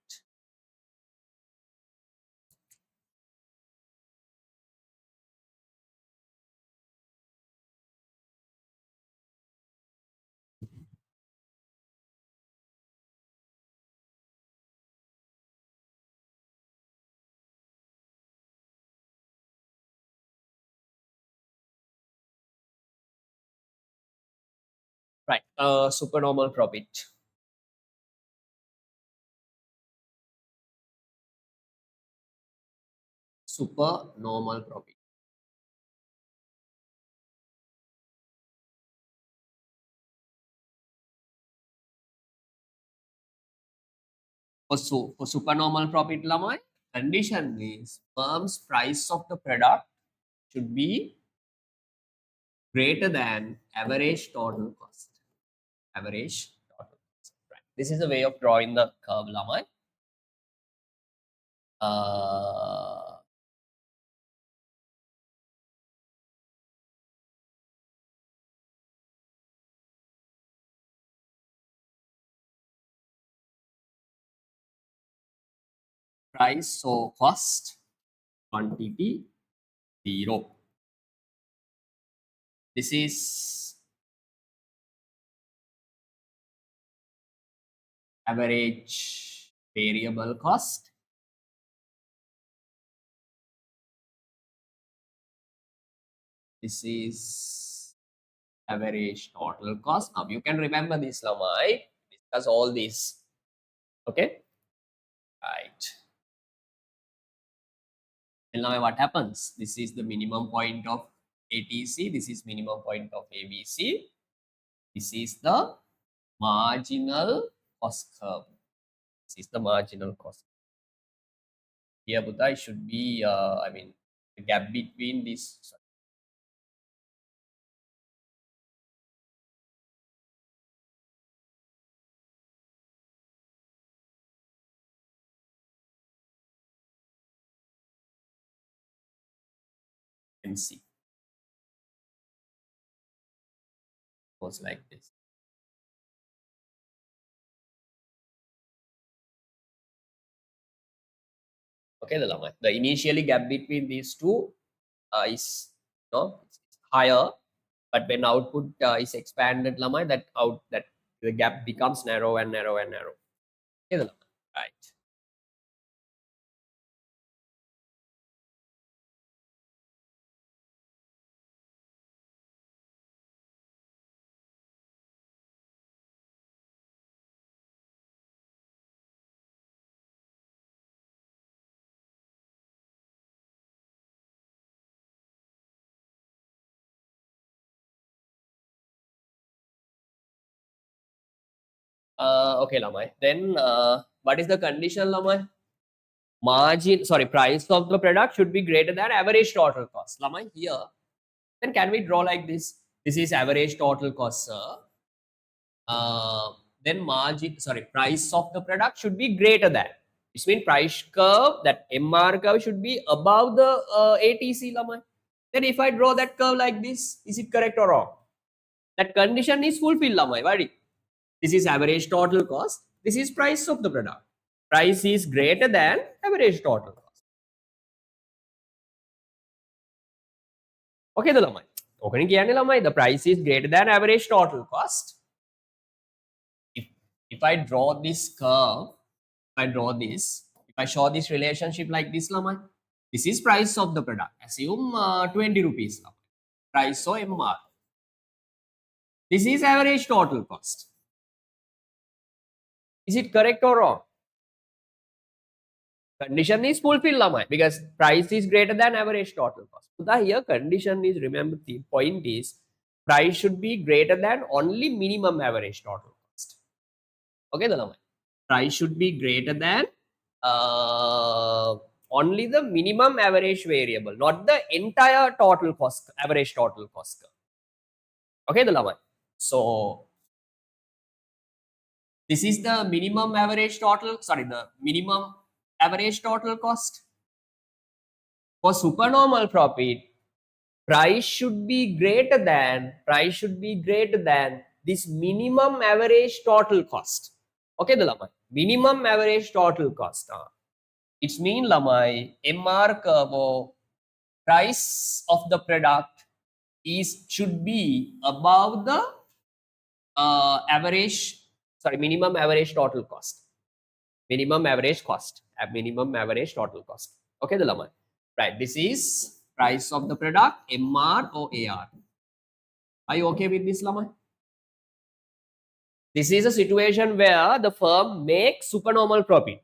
Right. Supernormal profit. Supernormal profit. For supernormal profit, Lamai, condition is firm's price of the product should be greater than average total cost. Average total cost. Right. This is a way of drawing the curve, Lamai. Price, so cost, quantity, 0. This is average variable cost. This is average total cost. Now you can remember this, Lamai. Discuss all this. Okay. Right. And now what happens? This is the minimum point of ATC. This is minimum point of ABC. This is the marginal cost curve. This is the marginal cost. Here, Buddha, it should be, the gap between these. Sorry. Can see. Goes like this. Okay, the initially gap between these two is it's higher, but when output is expanded, Lamai, that the gap becomes narrow and narrow and narrow. Okay, the Lamai, right. Okay, Lamai. Then what is the condition, Lamai? Price of the product should be greater than average total cost. Lamai, here, then can we draw like this? This is average total cost, sir. Then price of the product should be greater than. Which means price curve, that MR curve should be above the ATC, Lamai. Then if I draw that curve like this, is it correct or wrong? That condition is fulfilled, Lamai. Right? This is average total cost. This is price of the product. Price is greater than average total cost. Okay, the lamai. Okay, lamai. The price is greater than average total cost. If I draw this curve, if I show this relationship like this, lamai, this is price of the product. Assume 20 rupees. Lamai. Price so MR. This is average total cost. Is it correct or wrong? Condition is fulfilled lamai because price is greater than average total cost. So the here condition is, remember the point is price should be greater than only minimum average total cost. Okay, the lamai. Price should be greater than only the minimum average variable, not the entire total cost, average total cost. Okay, the lamai. So this is the minimum average total, sorry, the minimum average total cost. For supernormal profit, price should be greater than this minimum average total cost. Okay, the lamai. Minimum average total cost. It's mean lamai MR curve or price of the product should be above the minimum average total cost. Minimum average cost. Minimum average total cost. Okay, the lamai. Right. This is price of the product, MR or AR. Are you okay with this, lamai? This is a situation where the firm makes supernormal profit.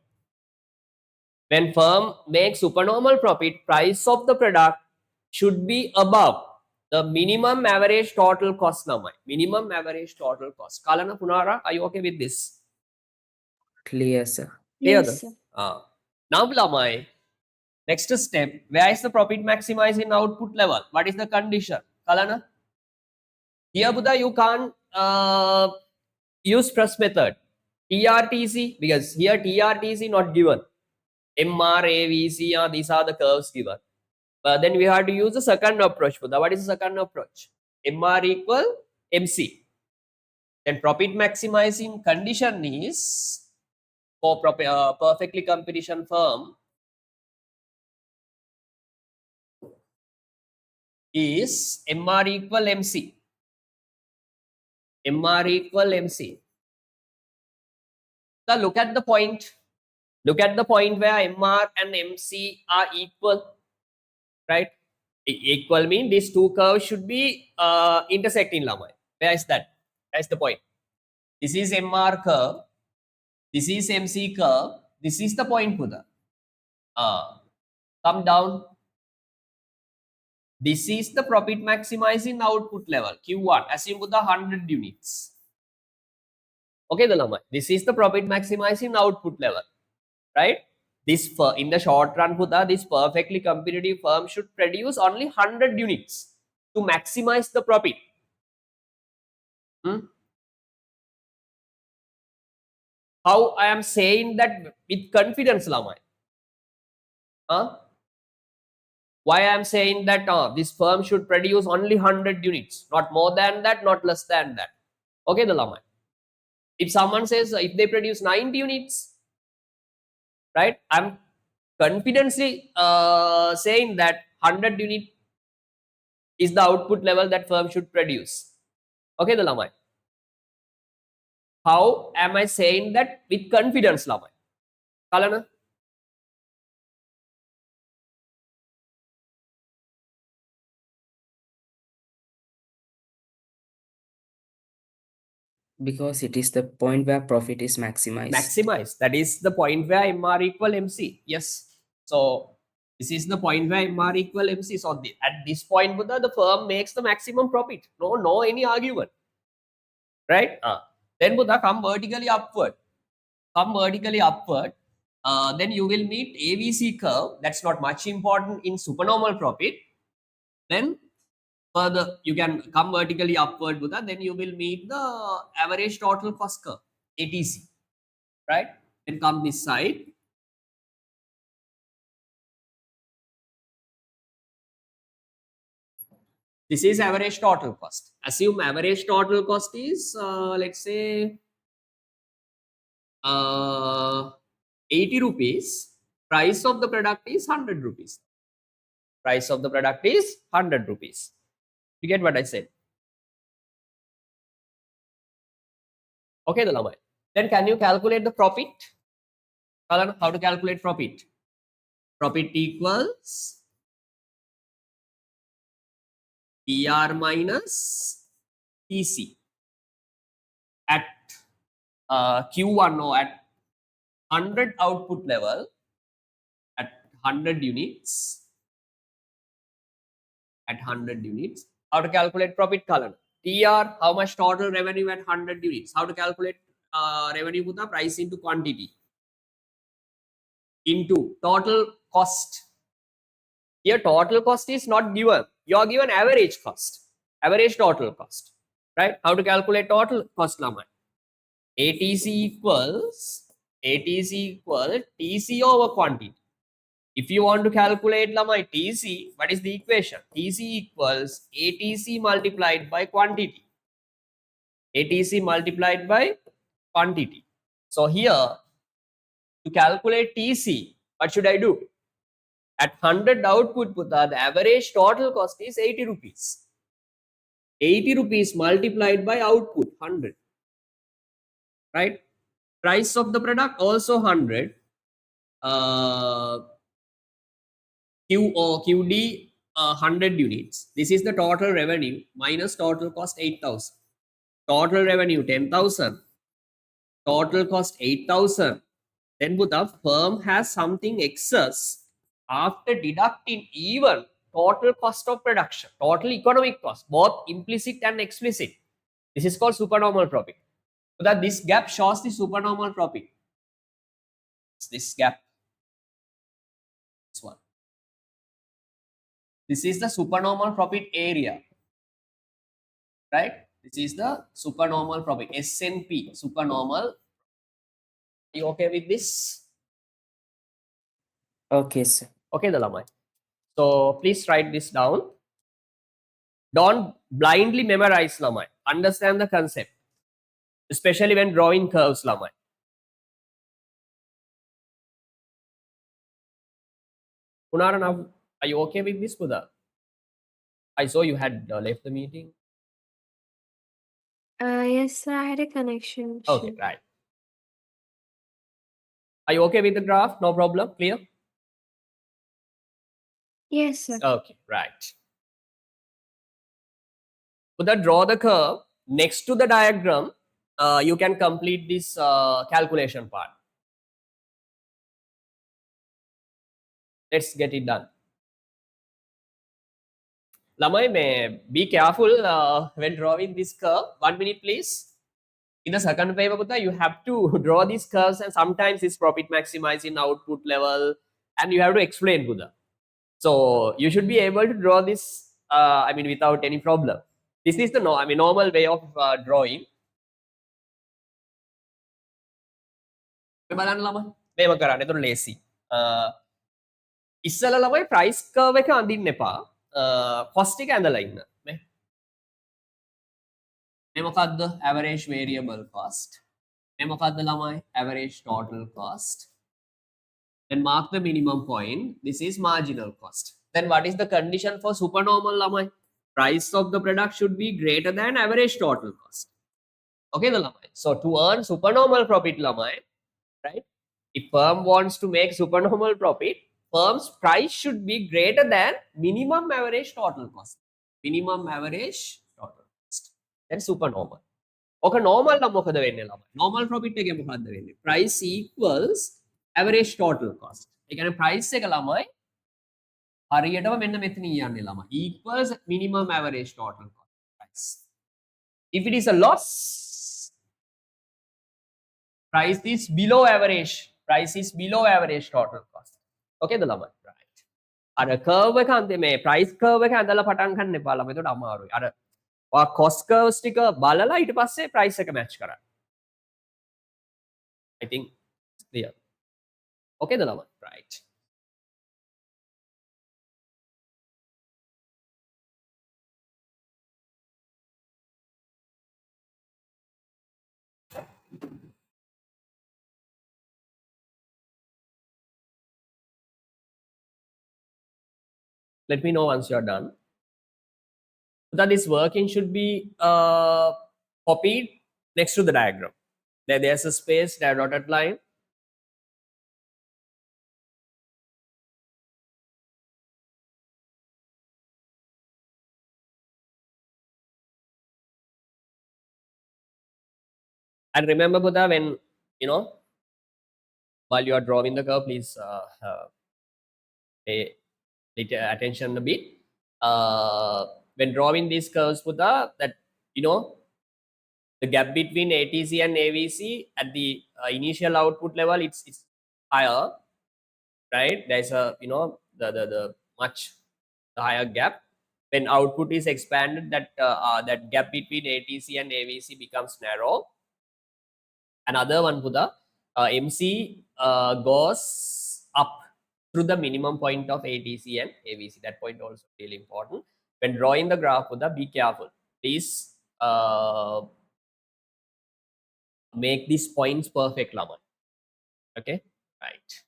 When firm makes supernormal profit, price of the product should be above the minimum average total cost lamai. Minimum average total cost. Kalana Punara, are you okay with this? Clear, sir. Clear? Yes, sir. Now lamai, next step, where is the profit maximized in output level? What is the condition? Kalana? Here Buddha, you can't use press method. TRTC, because here TRTC not given. MR, AVC, these are the curves given. But then we have to use the second approach. Buddha. What is the second approach? MR equal MC. Then profit maximizing condition is for perfectly competition firm is MR equal MC. MR equal MC. So look at the point. Look at the point where MR and MC are equal, right? Equal mean these two curves should be intersecting lamai. Where is that? That's the point. This is MR curve. This is MC curve. This is the point, Buddha. Come down. This is the profit maximizing output level, Q1. Assume Buddha 100 units. Okay, the lamai. This is the profit maximizing output level, right? This in the short run, Buddha, this perfectly competitive firm should produce only 100 units to maximize the profit. How I am saying that with confidence, lamai? Why I am saying that this firm should produce only 100 units, not more than that, not less than that. Okay, the lamai. If someone says if they produce 90 units, right? I'm confidently saying that 100 unit is the output level that firm should produce. Okay, the lamai. How am I saying that with confidence, lamai? Kalana? Because it is the point where profit is maximized. Maximize. That is the point where MR equal MC. Yes. So this is the point where MR equal MC. So at this point, Buddha, the firm makes the maximum profit. No any argument. Right? Then Buddha come vertically upward. Come vertically upward. Then you will meet AVC curve. That's not much important in supernormal profit. Then further you can come vertically upward, Buddha. Then you will meet the average total cost curve, ATC. Right? Then come this side. This is average total cost. Assume average total cost is let's say 80 rupees. Price of the product is 100 rupees. Price of the product is 100 rupees. You get what I said? Okay, the lamai. Then can you calculate the profit? How to calculate profit? Profit equals ER minus TC. at Q1 or at 100 output level, at 100 units, how to calculate profit column. TR, how much total revenue at 100 units. How to calculate revenue with the price into quantity into total cost. Here total cost is not given. You are given average cost, average total cost, right? How to calculate total cost lamai? ATC equals TC over quantity. If you want to calculate lamai TC, what is the equation? TC equals ATC multiplied by quantity. ATC multiplied by quantity. So here to calculate TC, what should I do? At 100 output Putta, the average total cost is 80 rupees. 80 rupees multiplied by output 100. Right? Price of the product also 100. QD 100 units. This is the total revenue minus total cost 8,000. Total revenue 10,000. Total cost 8,000. Then Buddha firm has something excess after deducting even total cost of production, total economic cost, both implicit and explicit. This is called supernormal profit. So that this gap shows the supernormal profit. This gap. This one. This is the supernormal profit area. Right? This is the supernormal profit. SNP, supernormal. Are you okay with this? Okay, sir. Okay, Dalamai. So please write this down. Don't blindly memorize Lamai. Understand the concept, especially when drawing curves Lamai. Punaranav, are you okay with this, Buddha? I saw you had left the meeting. Yes, sir, I had a connection Okay, issue. right. Are you okay with the graph? No problem. Clear? Yes, sir. Okay, right. Buddha, draw the curve next to the diagram. You can complete this calculation part. Let's get it done. Lamai, may be careful when drawing this curve. 1 minute, please. In the second paper, Buddha, you have to draw these curves, and sometimes it's profit maximizing output level, and you have to explain Buddha. So you should be able to draw this. Without any problem. This is the normal way of drawing. බලන්න ළමයි මේව කරන්න. එතකොට ලේසි. ඉස්සෙල්ලා ළමයි price curve එක අඳින්න එපා. cost එක ඇඳලා ඉන්න. මේ මොකද්ද? average variable cost. මේ මොකද්ද ළමයි? average total cost. Then mark the minimum point. This is marginal cost. Then what is the condition for supernormal ළමයි? Price of the product should be greater than average total cost. Okay, the ළමයි. So to earn supernormal profit ළමයි, right? If firm wants to make supernormal profit, firm's price should be greater than minimum average total cost. Minimum average total cost. Then supernormal. Okay, normal නම් මොකද වෙන්නේ ළමයි? Normal profit එකේ මොකද්ද වෙන්නේ? Price equals average total cost. ඒ කියන්නේ price එක ළමයි හරියටම මෙන්න මෙතන යන්නේ ළමයි. Equals minimum average total cost price. If it is a loss, price is below average. Price is below average total cost. Okay, the ළමයි. Right. අර curve එක අන්තිම මේ price curve එක ඇඳලා පටන් ගන්න එපා ළමයි. ඒකට අමාරුයි. අර cost curves ටික බලලා ඊට පස්සේ price එක match කරන්න. I think it's clear. Okay, the ළමයි. Right. Let me know once you're done. So that this working should be copied next to the diagram. There's a space, there dotted line. And remember, Buddha, when while you are drawing the curve, please pay little attention a bit. When drawing these curves, Buddha, that the gap between ATC and AVC at the initial output level, it's higher, right? There's a the much higher gap. When output is expanded, that gap between ATC and AVC becomes narrow. Another one, Buddha, MC goes up through the minimum point of ATC and AVC. That point also really important. When drawing the graph, Buddha, be careful. Please make these points perfect, Lama. Okay, right.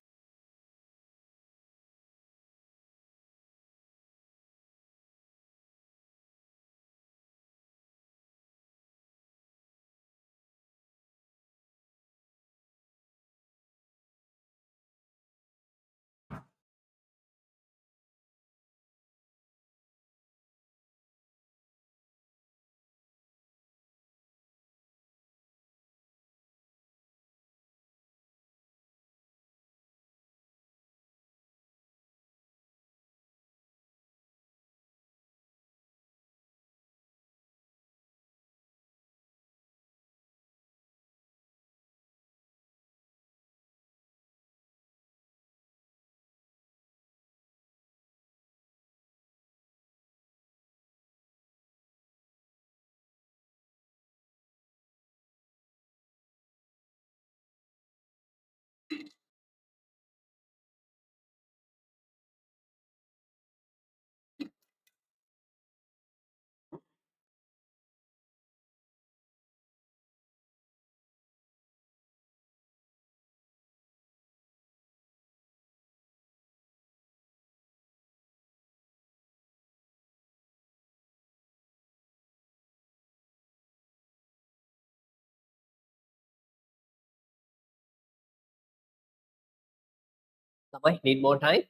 Lama, need more time?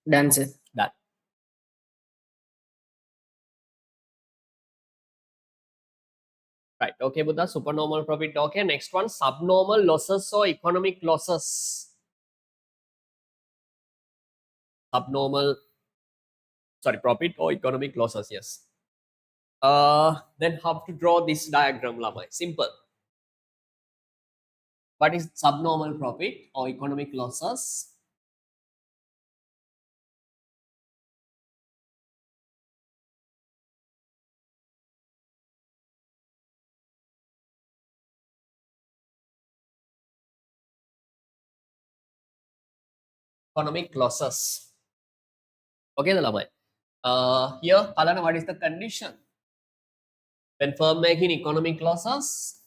Done, sir. Done. Right. Okay, Buddha, supernormal profit. Okay, next one, subnormal losses or economic losses. Subnormal, sorry, profit or economic losses. Yes. Then how to draw this diagram, Lama? Simple. What is subnormal profit or economic losses? Economic losses. Okay, the Lama. Here, Alana, what is the condition? When firm making economic losses,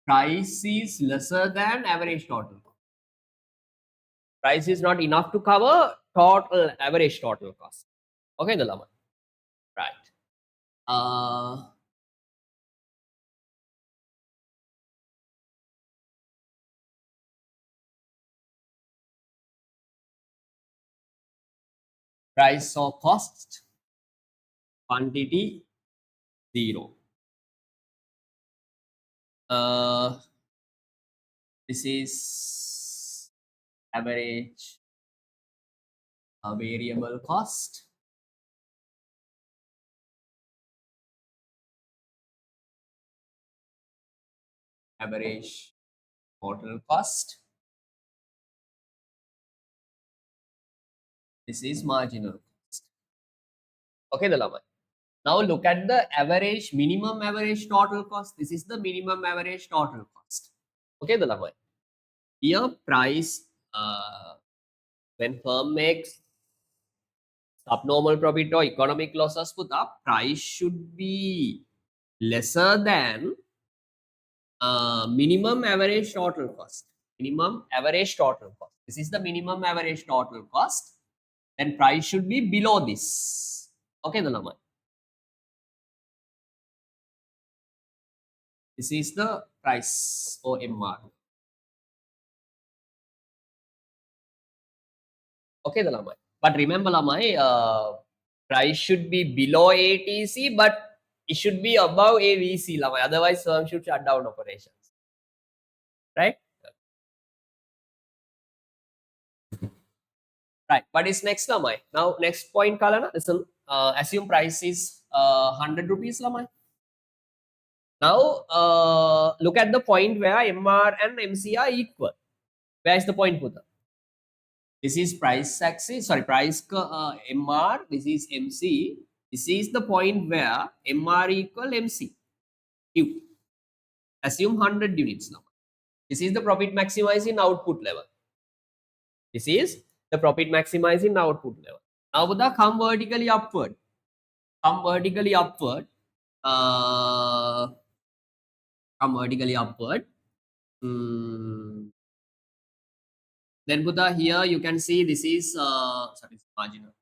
price is lesser than average total. Price is not enough to cover total average total cost. Okay, the Lama. Right. Price or cost, quantity 0. This is average variable cost. Average total cost. This is marginal cost. Okay, the Lama. Now look at the average, minimum average total cost. This is the minimum average total cost. Okay, the Lama. Here price, when firm makes subnormal profit or economic losses, put up, price should be lesser than minimum average total cost. Minimum average total cost. This is the minimum average total cost. Then price should be below this. Okay, the number. This is the price or MR. Okay, the Lamai. But remember, Lamai, price should be below ATC, but It should be above AVC lamai. Otherwise, firm should shut down operations. Right? Right. What is next lamai? Now, next point kalana. Listen, assume price is 100 rupees lamai. Now, look at the point where MR and MC are equal. Where is the point, Buddha? This is price axis, sorry, price MR, this is MC. This is the point where MR equal MC. Q. Assume 100 units now. This is the profit maximizing output level. This is the profit maximizing output level. Now, Buddha, come vertically upward. Come vertically upward. Come vertically upward. Then Buddha, here you can see this is sorry, it's marginal.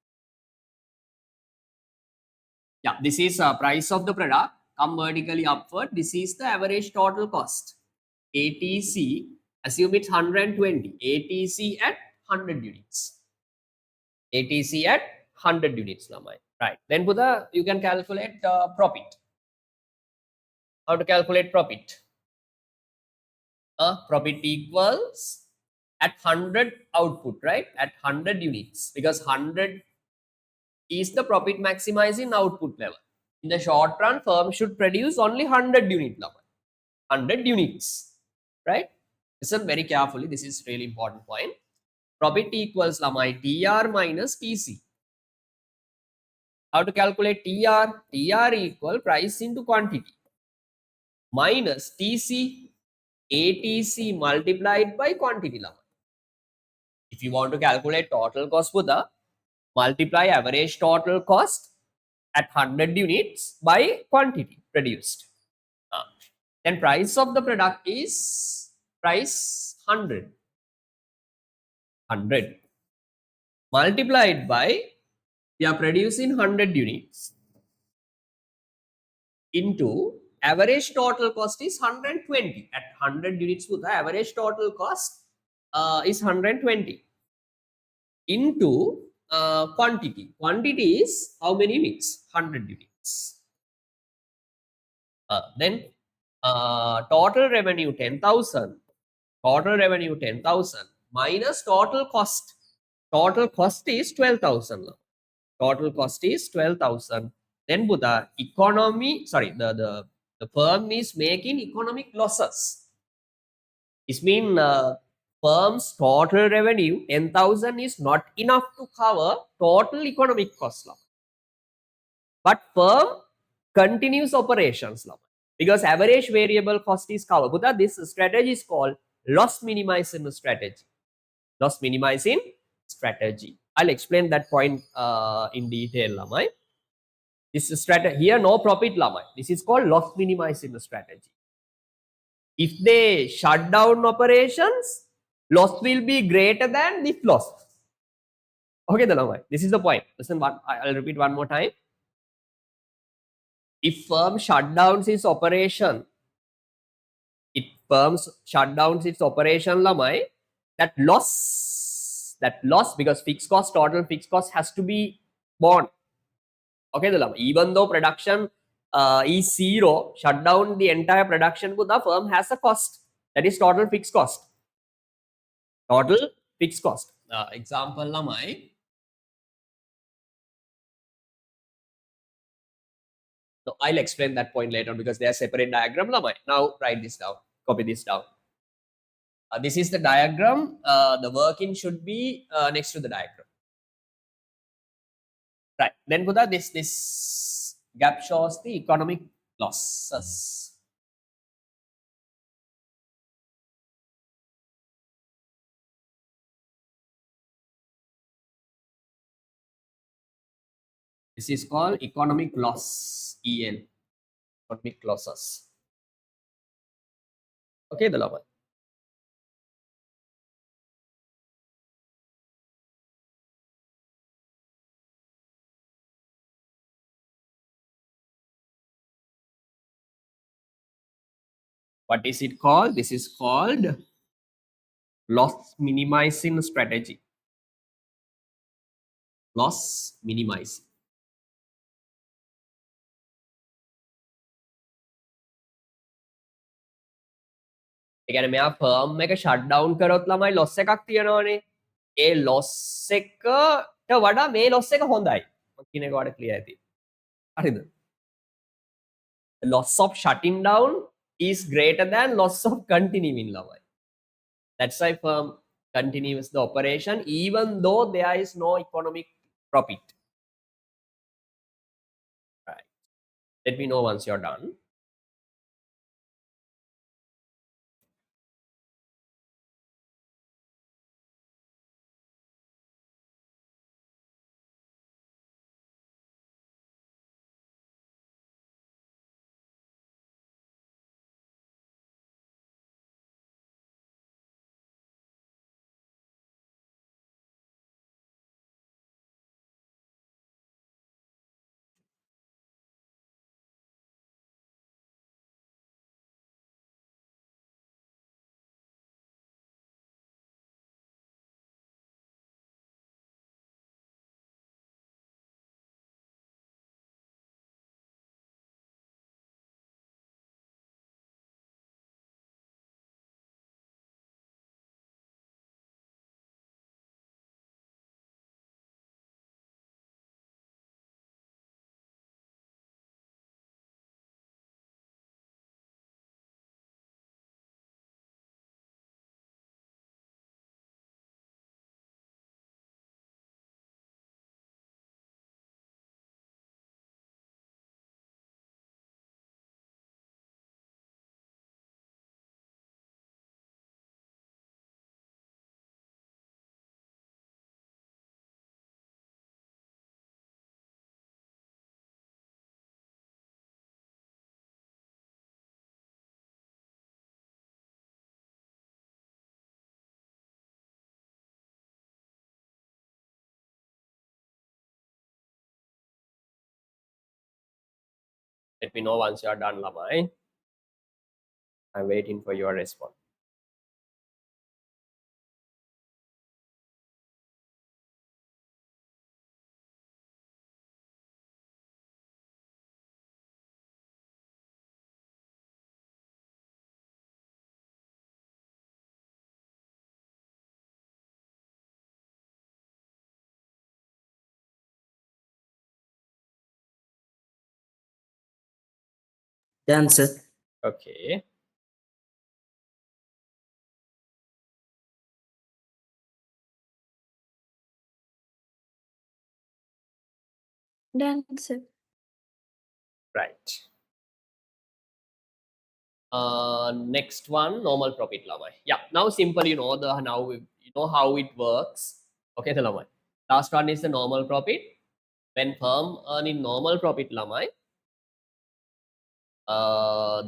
Yeah, this is price of the product. Come vertically upward. This is the average total cost. ATC, assume it's 120. ATC at 100 units. ATC at 100 units. Right. Then Buddha, you can calculate profit. How to calculate profit? Profit equals at 100 output, right? At 100 units, because 100 is the profit maximizing output level. In the short run, firm should produce only 100 unit level. 100 units, right? Listen very carefully. This is really important point. Profit equals my TR minus TC. How to calculate TR? TR equal price into quantity minus TC, ATC multiplied by quantity level. If you want to calculate total cost, Buddha, multiply average total cost at 100 units by quantity produced. Then price of the product is price 100. 100 multiplied by, we are producing 100 units into average total cost is 120. At 100 units, the average total cost is 120 into quantity. Quantity is how many units? 100 units. Then total revenue 10,000. Total revenue 10,000 minus total cost. Total cost is 12,000. Total cost is 12,000. Then Buddha, economy, sorry, the firm is making economic losses. It means firm's total revenue 10,000 is not enough to cover total economic cost. But firm continues operations because average variable cost is covered. Buddha, this strategy is called loss minimizing strategy. Loss minimizing strategy. I'll explain that point in detail, Lamai. This strategy here, no profit, Lamai. This is called loss minimizing strategy. If they shut down operations, loss will be greater than this loss. Okay, the Lamai. This is the point. Listen, I'll repeat one more time. If firm shut down its operation, Lamai, that loss, because fixed cost, total fixed cost has to be borne. Okay, the even though production is zero, shut down the entire production, the firm has a cost. That is total fixed cost. Total fixed cost. Example, Lamai. So I'll explain that point later because they are separate diagram. Now write this down. Copy this down. This is the diagram. The working should be next to the diagram. Right. Then Buddha, this gap shows the economic losses. This is called economic loss, EL. Economic losses. Okay, the lava. What is it called? This is called loss minimizing strategy. Loss minimizing. ඒ කියන්නේ මෙයා firm එක ෂට් down කරොත් ළමයි Los එකක් තියෙනවනේ. ඒ Los එකට වඩා මේ ලොස් එක හොඳයි. මම කියන එක වඩා ක්ලියර් ඇති. හරිද? Loss of shutting down is greater than loss of continuing ළමයි. That's why firm continues the operation even though there is no economic profit. Right. Let me know once you're done. Let me know once you're done ළමයි. I'm waiting for your response. Done, sir. Okay. Done, sir. Right. Next one, normal profit ළමයි. Yeah, now simple, you know how it works. Okay, the ළමයි. Last one is the normal profit. When firm earning normal profit ළමයි,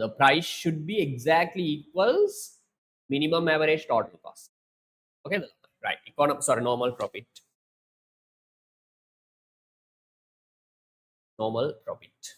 the price should be exactly equals minimum average total cost. Okay, right. Normal profit. Normal profit.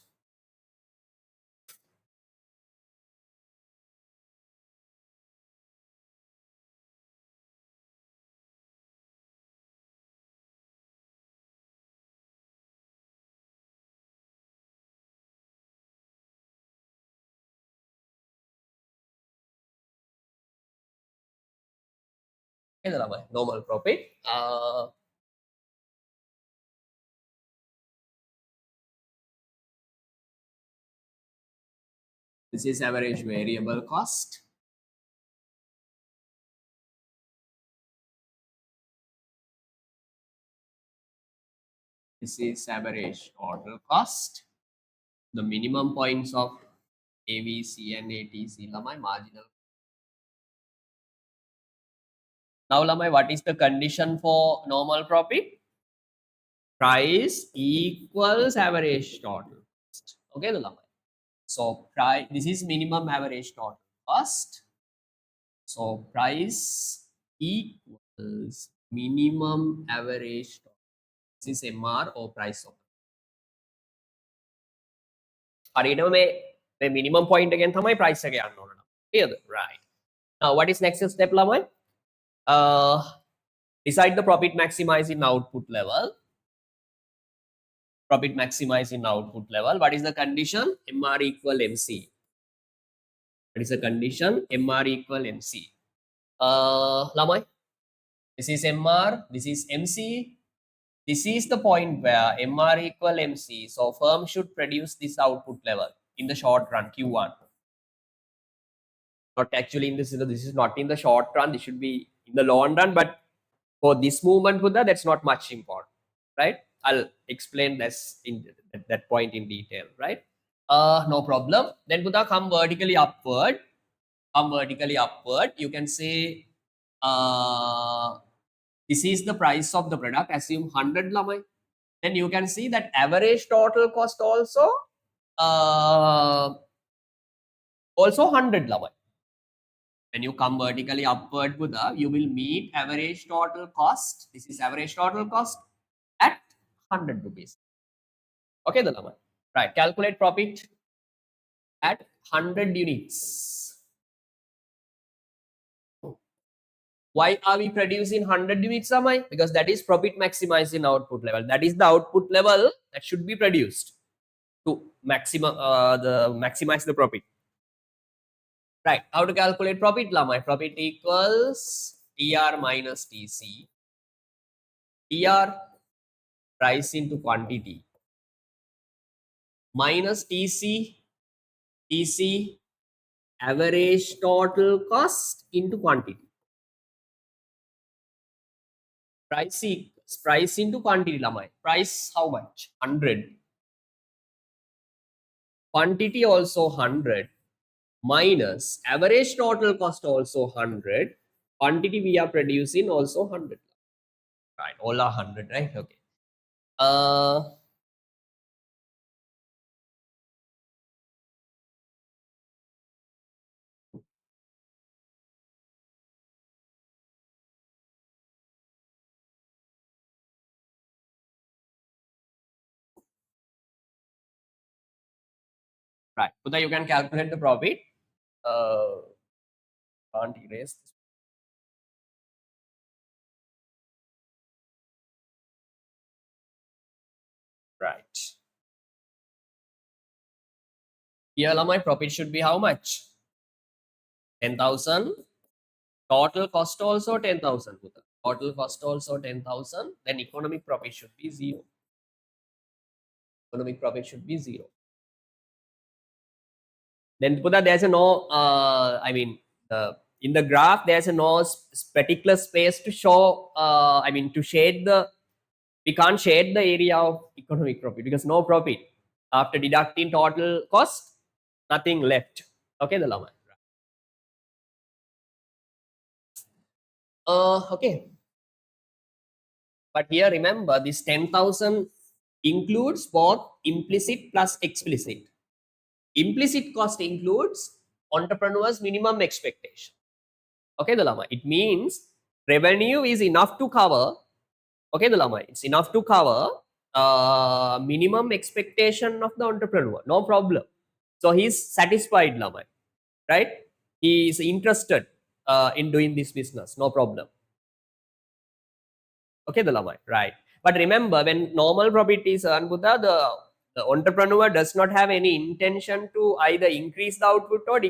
Okay, ළමයි. Normal profit. This is average variable cost. This is average total cost. The minimum points of AVC and ATC ළමයි marginal. Now ළමයි, what is the condition for normal profit? Price equals average total cost. Okay, ළමයි. So price, this is minimum average total cost. So price equals minimum average total. This is MR or price of. හරියටම මේ minimum point එකෙන් තමයි price එක යන්න ඕන. Clearද? Right. Now what is next step ළමයි? Decide the profit maximizing output level. Profit maximizing output level. What is the condition? MR equal MC. That is a condition MR equal MC. Lamai, this is MR, this is MC. This is the point where MR equal MC. So firm should produce this output level in the short run, Q1. Not actually in this is not in the short run. This should be in the long run, but for this movement, Buddha, that's not much important, right? I'll explain this in that point in detail, right? No problem. Then Buddha come vertically upward. Come vertically upward. You can say this is the price of the product. Assume 100 lamai. Then you can see that average total cost also 100 lamai. When you come vertically upward, Buddha, you will meet average total cost. This is average total cost at 100 rupees. Okay, the lamai. Right. Calculate profit at 100 units. Why are we producing 100 units, Amai? Because that is profit maximizing output level. That is the output level that should be produced to maximize the profit. Right. How to calculate profit, Lamai? Profit equals TR minus TC. TR, price into quantity, minus TC, TC, average total cost into quantity. Price into quantity, Lamai. Price how much? 100. Quantity also 100 minus average total cost also 100. Quantity we are producing also 100. Right, all are 100, right? Okay. Right, so that you can calculate the profit. Can't erase this. Right. Here my profit should be how much? 10,000. Total cost also 10,000. Total cost also 10,000. Then economic profit should be 0. Economic profit should be 0. Then Buddha, there's a no, I mean, in the graph, there's a no particular space to show, I mean, to shade the, we can't shade the area of economic profit because no profit. After deducting total cost, nothing left. Okay, the Lama. Okay. But here, remember, this 10,000 includes both implicit plus explicit. Implicit cost includes entrepreneur's minimum expectation. Okay, the Lama. It means revenue is enough to cover. Okay, the Lama. It's enough to cover minimum expectation of the entrepreneur. No problem. So he's satisfied, Lama. Right? He is interested in doing this business. No problem. Okay, the Lama. Right. But remember, when normal profit is earned, Buddha, the entrepreneur does not have any intention to either increase the output or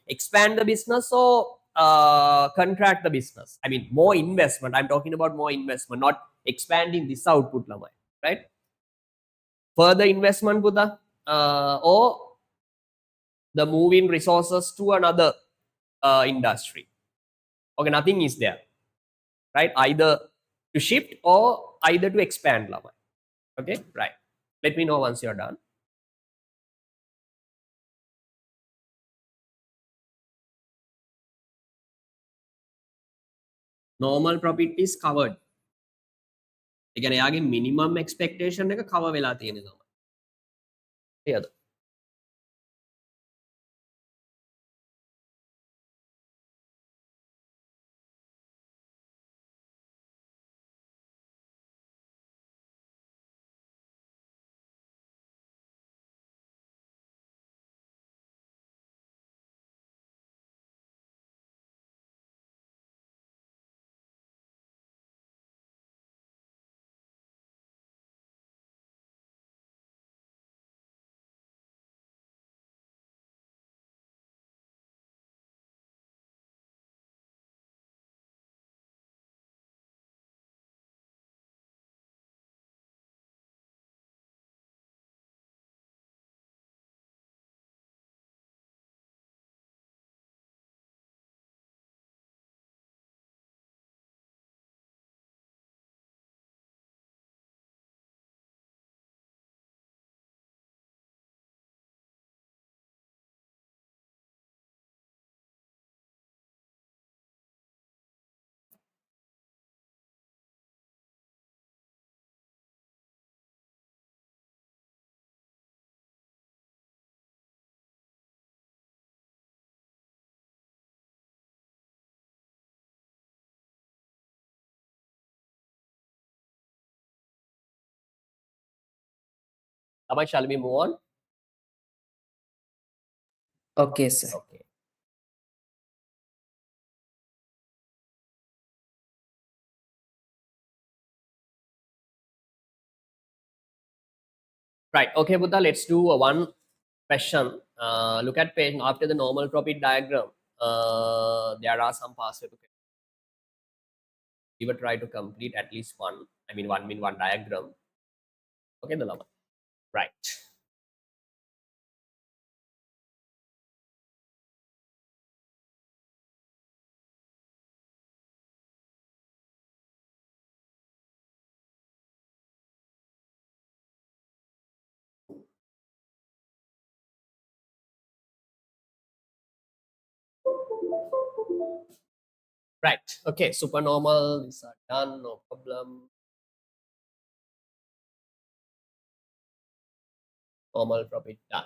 expand the business or contract the business. I mean, more investment. I'm talking about more investment, not expanding this output, Lamai, right? Further investment, Buddha, or the moving resources to another industry. Okay, nothing is there, right? Either to shift or either to expand, Lamai. Okay, right. Let me know once you're done. Normal profit is covered. ඒ කියන්නේ එයාගේ minimum expectation එක cover වෙලා තියෙනවා. තේරෙද? Lamai, shall we move on? Okay, sir. Okay. Right. Okay, Buddha, let's do one question. Look at page after the normal profit diagram. There are some past paper. We will try to complete at least one. I mean, one diagram. Okay, the Lama. Right. Right. Okay. Supernormal. These are done. No problem. Normal profit done.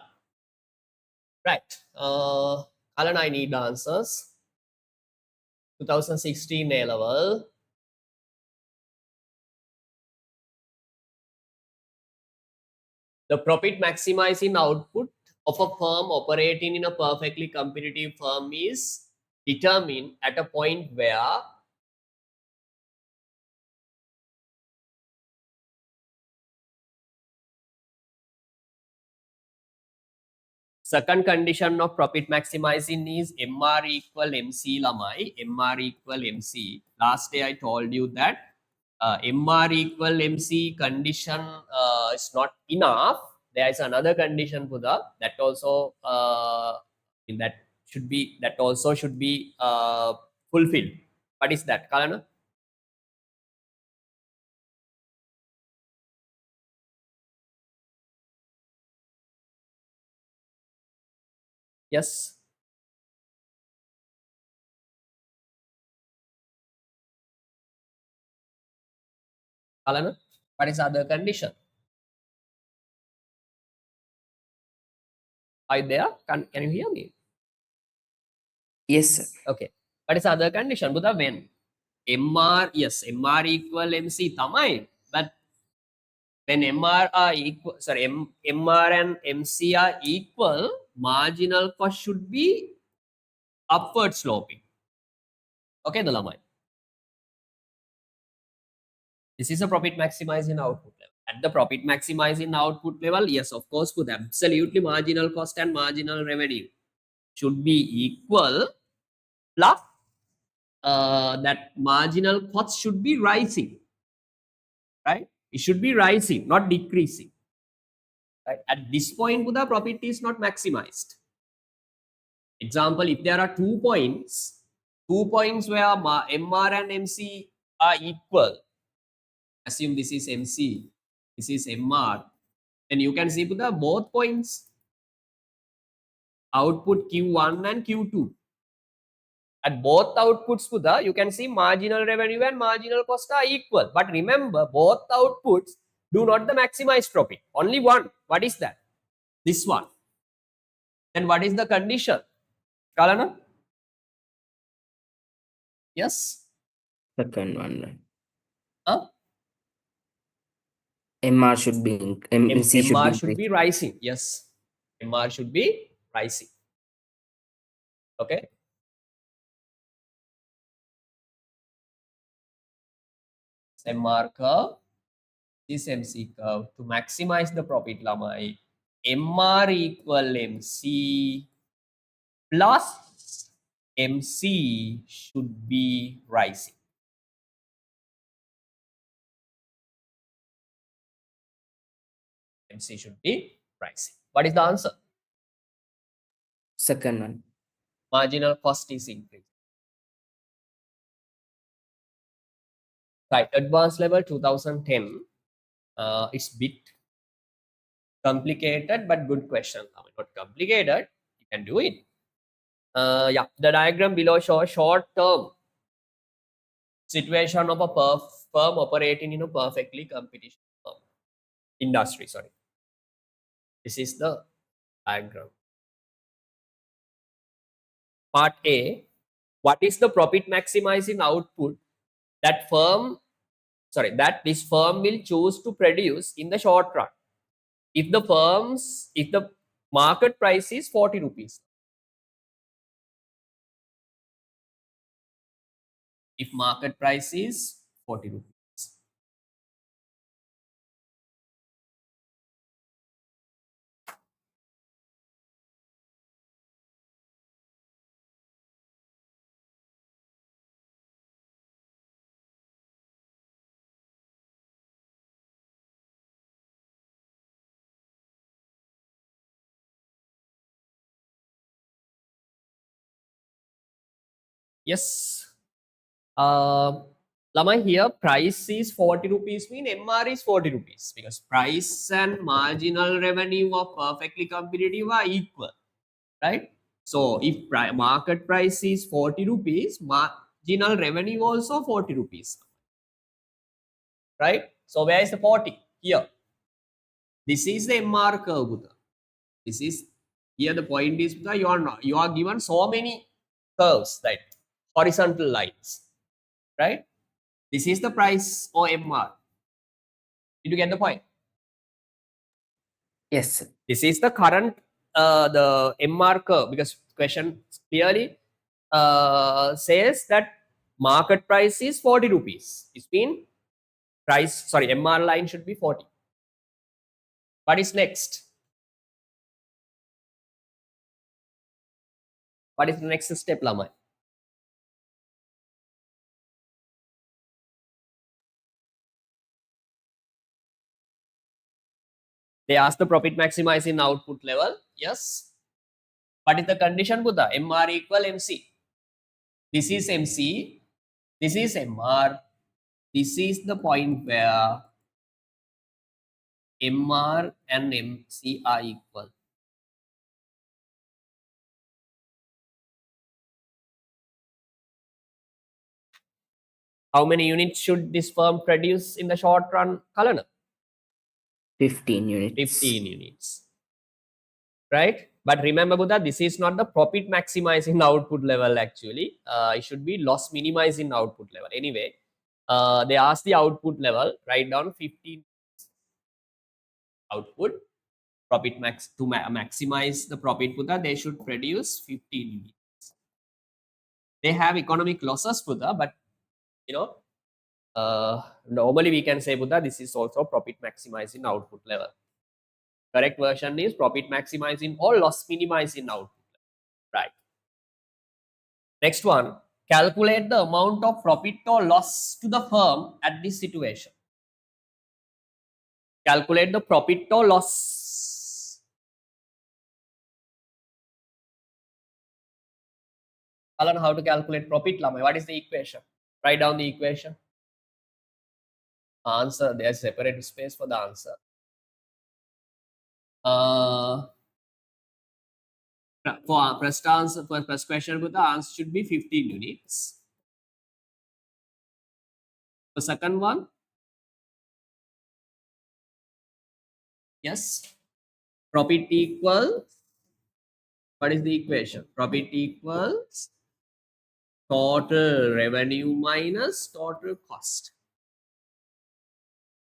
Right. Alan, I need the answers. 2016 A level. The profit maximizing output of a firm operating in a perfectly competitive firm is determined at a point where second condition of profit maximizing is MR equal MC Lamai, MR equal MC. Last day I told you that MR equal MC condition is not enough. There is another condition for that also that also should be fulfilled. What is that, Kalana? Yes. Kalana, what is the other condition? Are you there? Can you hear me? Yes, sir. Okay. What is the other condition? Buddha, when MR, yes, MR equal MC tamai, but when MR are equal, sorry, MR and MC are equal, marginal cost should be upward sloping. Okay, the Lamai. This is a profit maximizing output level. At the profit maximizing output level, yes, of course, with absolutely marginal cost and marginal revenue should be equal, plus that marginal cost should be rising, right? It should be rising, not decreasing. Right? At this point, the profit is not maximized. Example, if there are 2 points where MR and MC are equal, assume this is MC, this is MR, then you can see the both points, output Q1 and Q2. At both outputs, you can see marginal revenue and marginal cost are equal. But remember, both outputs do not the maximize profit. Only one. What is that? This one. Then what is the condition? Kalana? Yes? Second one, right? Huh? MR should be, MC should MR be should be rising. Yes. MR should be rising. Okay. MR curve, this MC curve to maximize the profit lamai. MR equal MC plus MC should be rising. MC should be rising. What is the answer? second one. Marginal cost is increasing. Right, advanced level 2010. It's bit complicated, but good question. I mean, not complicated. You can do it. Yeah, the diagram below shows short-term situation of a firm operating in a perfectly competition industry. Sorry, this is the diagram. Part A: what is the profit maximizing output that this firm will choose to produce in the short run? if the market price is 40 rupees. If market price is 40 rupees. Yes. Lamai, here price is 40 rupees mean MR is 40 rupees because price and marginal revenue are perfectly competitive are equal, right? So if market price is 40 rupees, marginal revenue also 40 rupees, right? So where is the 40? Here. This is the MR curve, Buddha. This is here the point is Buddha, you are given so many curves, right? Horizontal lines, right? This is the price or MR. Did you get the point? Yes, sir. This is the current the MR curve because question clearly says that market price is 40 rupees. It's been price, sorry, MR line should be 40. What is next? What is the next step, Lamai? They ask the profit maximizing output level. Yes. What is the condition, Buddha? MR equal MC. This is MC. This is MR. This is the point where MR and MC are equal. How many units should this firm produce in the short run, Kalana? 15 units. 15 units. Right? But remember, Buddha, this is not the profit maximizing output level actually. It should be loss minimizing output level. Anyway, they ask the output level, write down 15 output. Profit max to maximize the profit, Buddha, they should produce 15 units. They have economic losses, Buddha, but you know, normally we can say, Buddha, this is also profit maximizing output level. Correct version is profit maximizing or loss minimizing output. Right. Next one, calculate the amount of profit or loss to the firm at this situation. Calculate the profit or loss. Alan, how to calculate profit, Lamai? What is the equation? Write down the equation. Answer, there's separate space for the answer. For first answer, for first question, the answer should be 15 units. The second one, yes, profit equals, what is the equation? Profit equals total revenue minus total cost.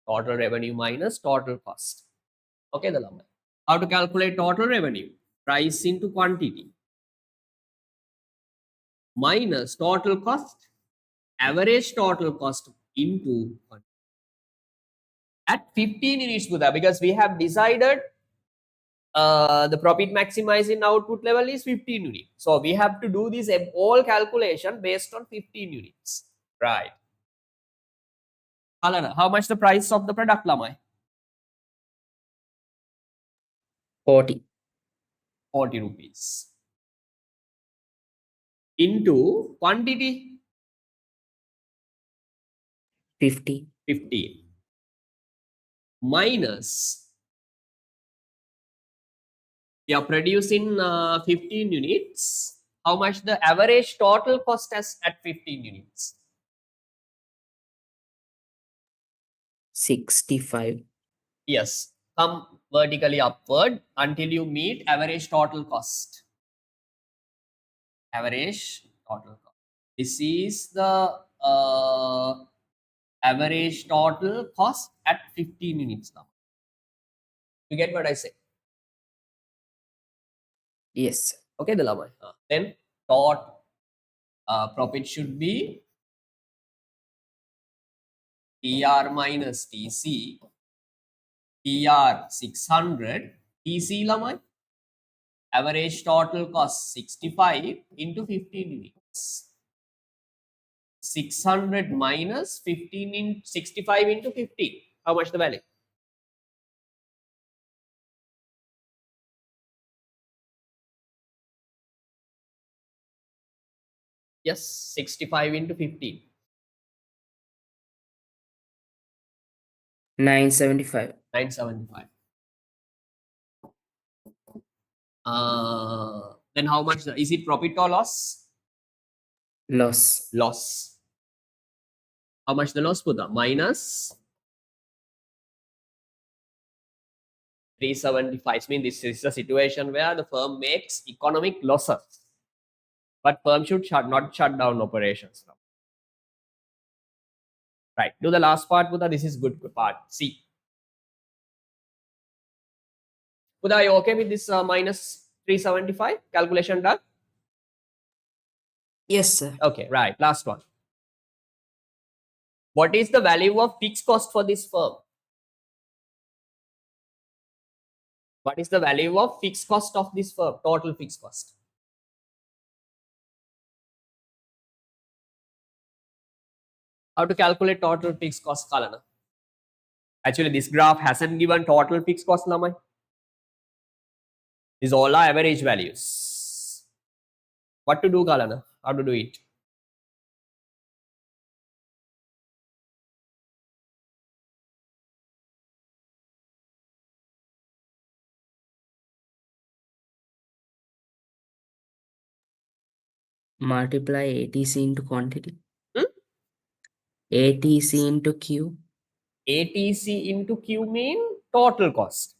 Total revenue minus total cost. Okay, the number. How to calculate total revenue? Price into quantity minus total cost, average total cost into quantity. At 15 units, Buddha, because we have decided the profit maximizing output level is 15 units. So we have to do this all calculation based on 15 units. Right. Alana, how much the price of the product, Lamai? 40. 40 rupees. Into quantity? 50. 15. Minus, we are producing 15 units. How much the average total cost as at 15 units? 65. Yes. Come vertically upward until you meet average total cost. Average total cost. This is the average total cost at 15 units now. You get what I say? Yes, sir. Okay, the lamai. Then dot profit should be TR minus TC, TR 600, TC lamai. Average total cost 65 into 15 units. 600 minus 15 in 65 into 15. How much the value? Yes, 65 into 15. 975. 975. Then how much? Is it profit or loss? Loss. Loss. How much the loss put? Minus 375. Means this is a situation where the firm makes economic losses. But firm should not shut down operations now. Right. Do the last part, Buddha. This is good part. See. Buddha, are you okay with this minus 375 calculation done? Yes, sir. Okay, right. Last one. What is the value of fixed cost for this firm? What is the value of fixed cost of this firm? Total fixed cost. How to calculate total fixed cost, Kalana? Actually, this graph hasn't given total fixed cost, Lamai. These all are average values. What to do, Kalana? How to do it? Multiply ATC into quantity. Hmm? ATC into Q. ATC into Q mean total cost.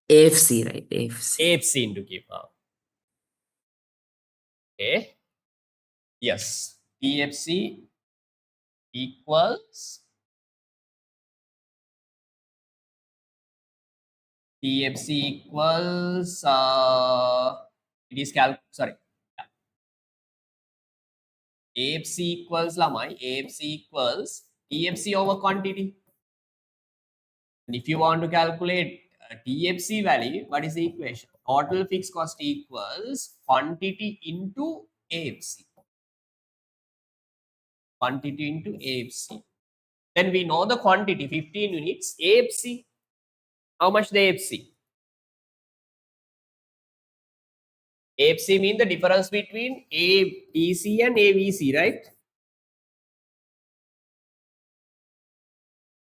AFC, right? AFC. AFC into Q. Okay. Yes. TFC equals TFC equals it is sorry. AFC equals Lamai. AFC equals TFC over quantity. And if you want to calculate TFC value, what is the equation? Total fixed cost equals quantity into AFC. Quantity into AFC. Then we know the quantity 15 units. AFC. How much the AFC? AFC means the difference between ATC and AVC, right?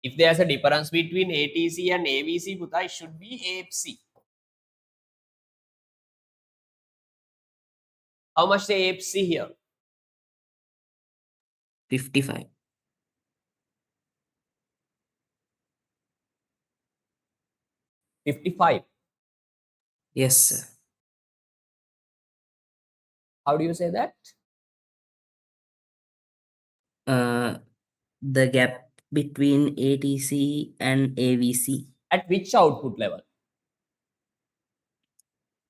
If there's a difference between ATC and AVC, Buddha, it should be AFC. How much the AFC here? 55. 55. Yes, sir. How do you say that? The gap between ATC and AVC At which output level?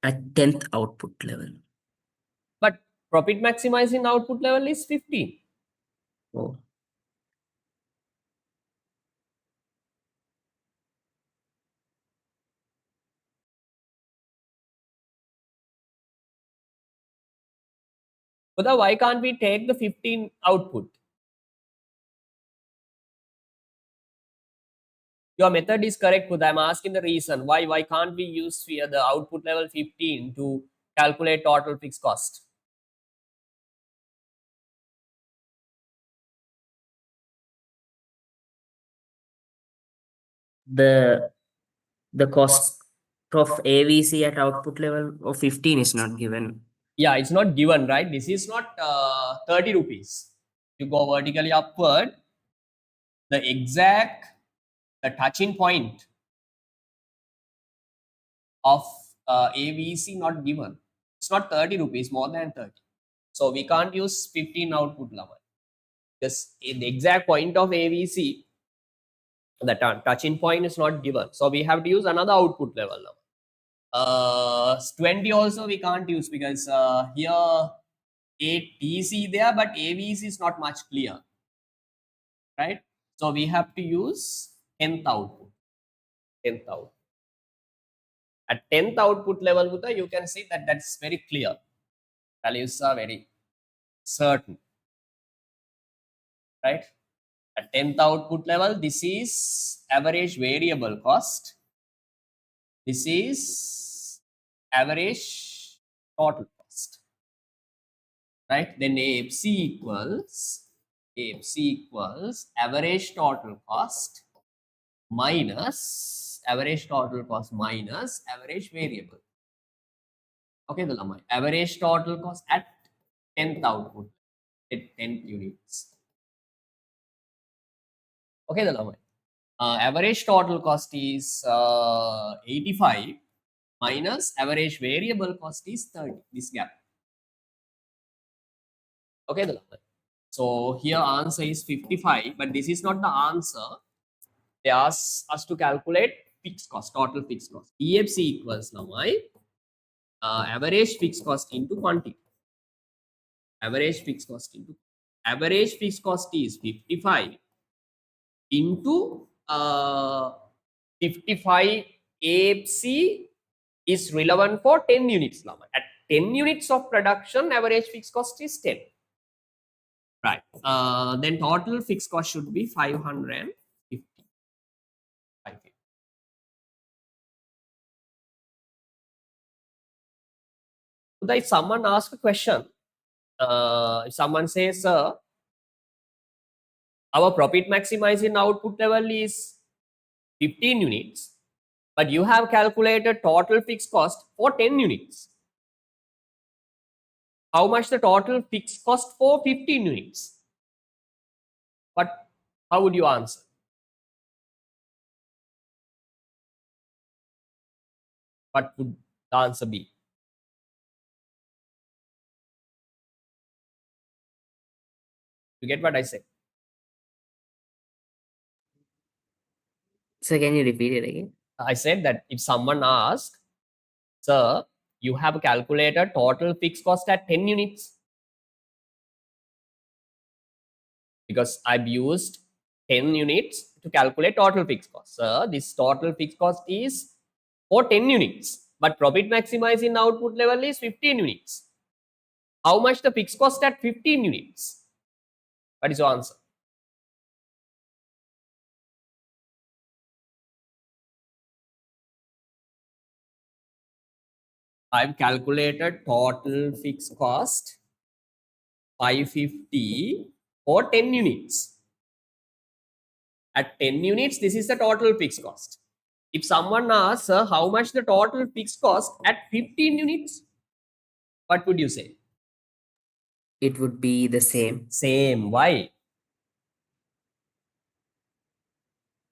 at 10th output level. But profit maximizing output level is 15. Oh, Buddha, why can't we take the 15 output? Your method is correct, Buddha. I'm asking the reason. Why can't we use here the output level 15 to calculate total fixed cost? the cost of AVC at output level of 15 is not given. Yeah, it's not given, right? This is not 30 rupees. You go vertically upward, the exact touching point of AVC not given. It's not 30 rupees, more than 30. So we can't use 15 output level. because the exact point of AVC, the touching point is not given. So we have to use another output level now. 20 also we can't use because here ATC there, but AVC is not much clear, right? So we have to use 10th output. 10th output. At 10th output level, you can see that that's very clear. Values are very certain, right? At 10th output level, this is average variable cost. This is average total cost, right? Then AFC equals average total cost minus average total cost minus average variable. Okay, the lamai average total cost at 10th output at 10th units. Okay, the lamai average total cost is 85 minus average variable cost is 30. This gap. Okay, the lamai. So here answer is 55, but this is not the answer. They ask us to calculate fixed cost, total fixed cost. EFC equals now average fixed cost into quantity. Average fixed cost into average fixed cost is 55 into 55 AFC is relevant for 10 units. Now at 10 units of production, average fixed cost is 10. Right. Then total fixed cost should be 550. So if someone asks a question, if someone says, sir, our profit maximizing output level is 15 units, but you have calculated total fixed cost for 10 units. How much the total fixed cost for 15 units? But how would you answer? What would the answer be? You get what I say? So can you repeat it again? I said that if someone asks, sir, you have calculated total fixed cost at 10 units, because I've used 10 units to calculate total fixed cost. Sir, this total fixed cost is for 10 units, but profit maximizing output level is 15 units. How much the fixed cost at 15 units? What is your answer? I've calculated total fixed cost 550 for 10 units. At 10 units, this is the total fixed cost. If someone asks, sir, how much the total fixed cost at 15 units, what would you say? It would be the same, Same. Why?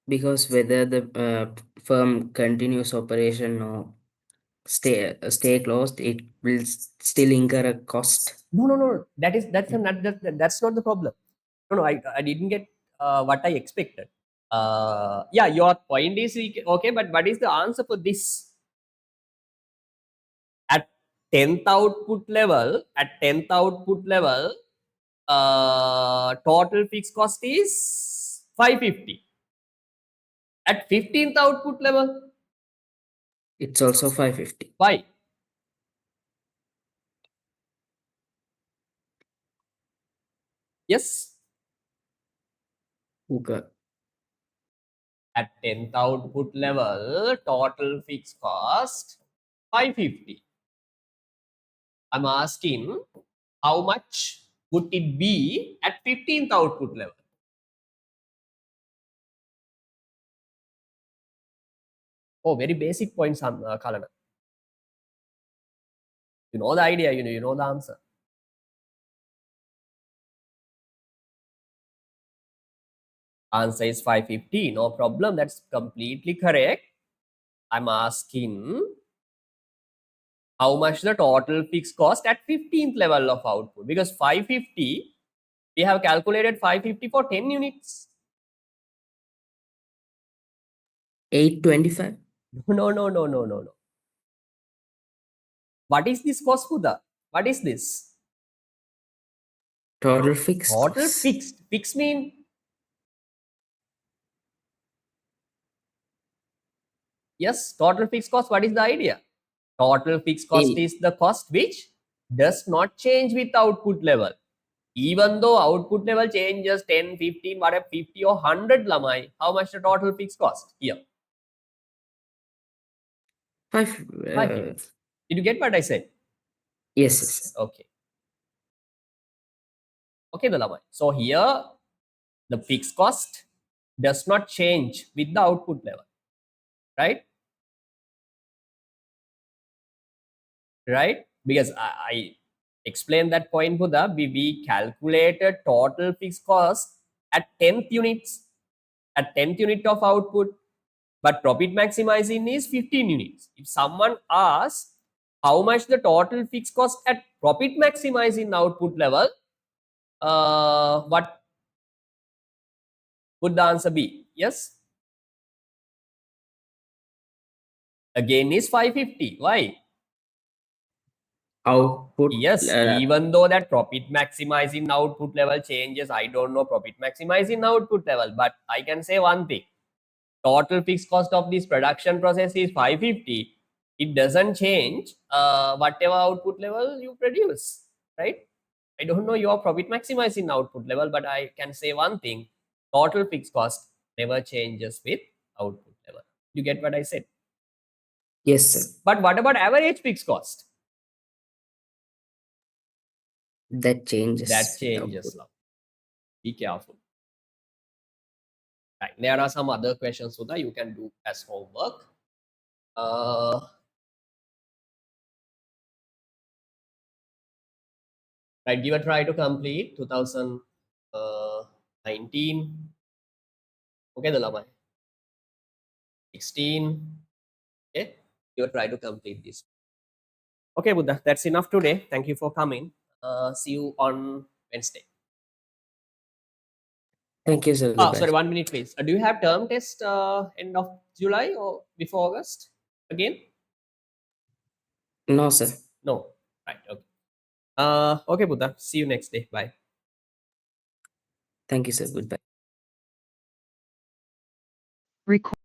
because whether the firm continues operation or stay closed, it will still incur a cost. No. That's not the problem. No. I didn't get what I expected. Yeah, your point is okay, but what is the answer for this? At 10th output level, total fixed cost is 550. At 15th output level, It's also 550. why? Yes, Okay. at 10th output level, total fixed cost 550. I'm asking how much would it be at 15th output level? Oh, very basic points, Kalana. You know the idea, you know the answer. Answer is 550. No problem. That's completely correct. I'm asking how much the total fixed cost at 15th level of output, because 550 We have calculated 550 for 10 units. 825. No. What is this cost, Buddha? What is this? Total fixed Total cost. fixed. Fixed mean yes, total fixed cost. What is the idea? Total fixed cost A. is the cost which does not change with output level. Even though output level changes 10, 15, whatever, 50 or 100 lamai, how much the total fixed cost? Here. 550. Did you get what I said? Yes. Okay. Okay, the lamai. So here the fixed cost does not change with the output level, right? Right? Because I explained that point, Buddha. We calculated total fixed cost at 10th units, at 10th unit of output, but profit maximizing is 15 units. If someone asks how much the total fixed cost at profit maximizing output level, what would the answer be? Yes? Again is 550. Why? Output. Yes, even though that profit maximizing output level changes, I don't know profit maximizing output level, but I can say one thing. Total fixed cost of this production process is 550. It doesn't change whatever output level you produce, right? I don't know your profit maximizing output level, but I can say one thing. Total fixed cost never changes with output level. You get what I said? Yes, sir. But what about average fixed cost? That changes. That with changes. output. Now. Be careful. Right. There are some other questions so that you can do as homework. Right, give a try to complete 2019. Okay, the lamai. 16. Okay, give a try to complete this. Okay, Buddha, that's enough today. Thank you for coming. See you on Wednesday. Thank you, sir. Oh, Goodbye. sorry, 1 minute, please. Do you have term test end of July or before August again? No, sir. No. Right. Okay. Okay, Buddha. See you next day. Bye. Thank you, sir. Goodbye. Record.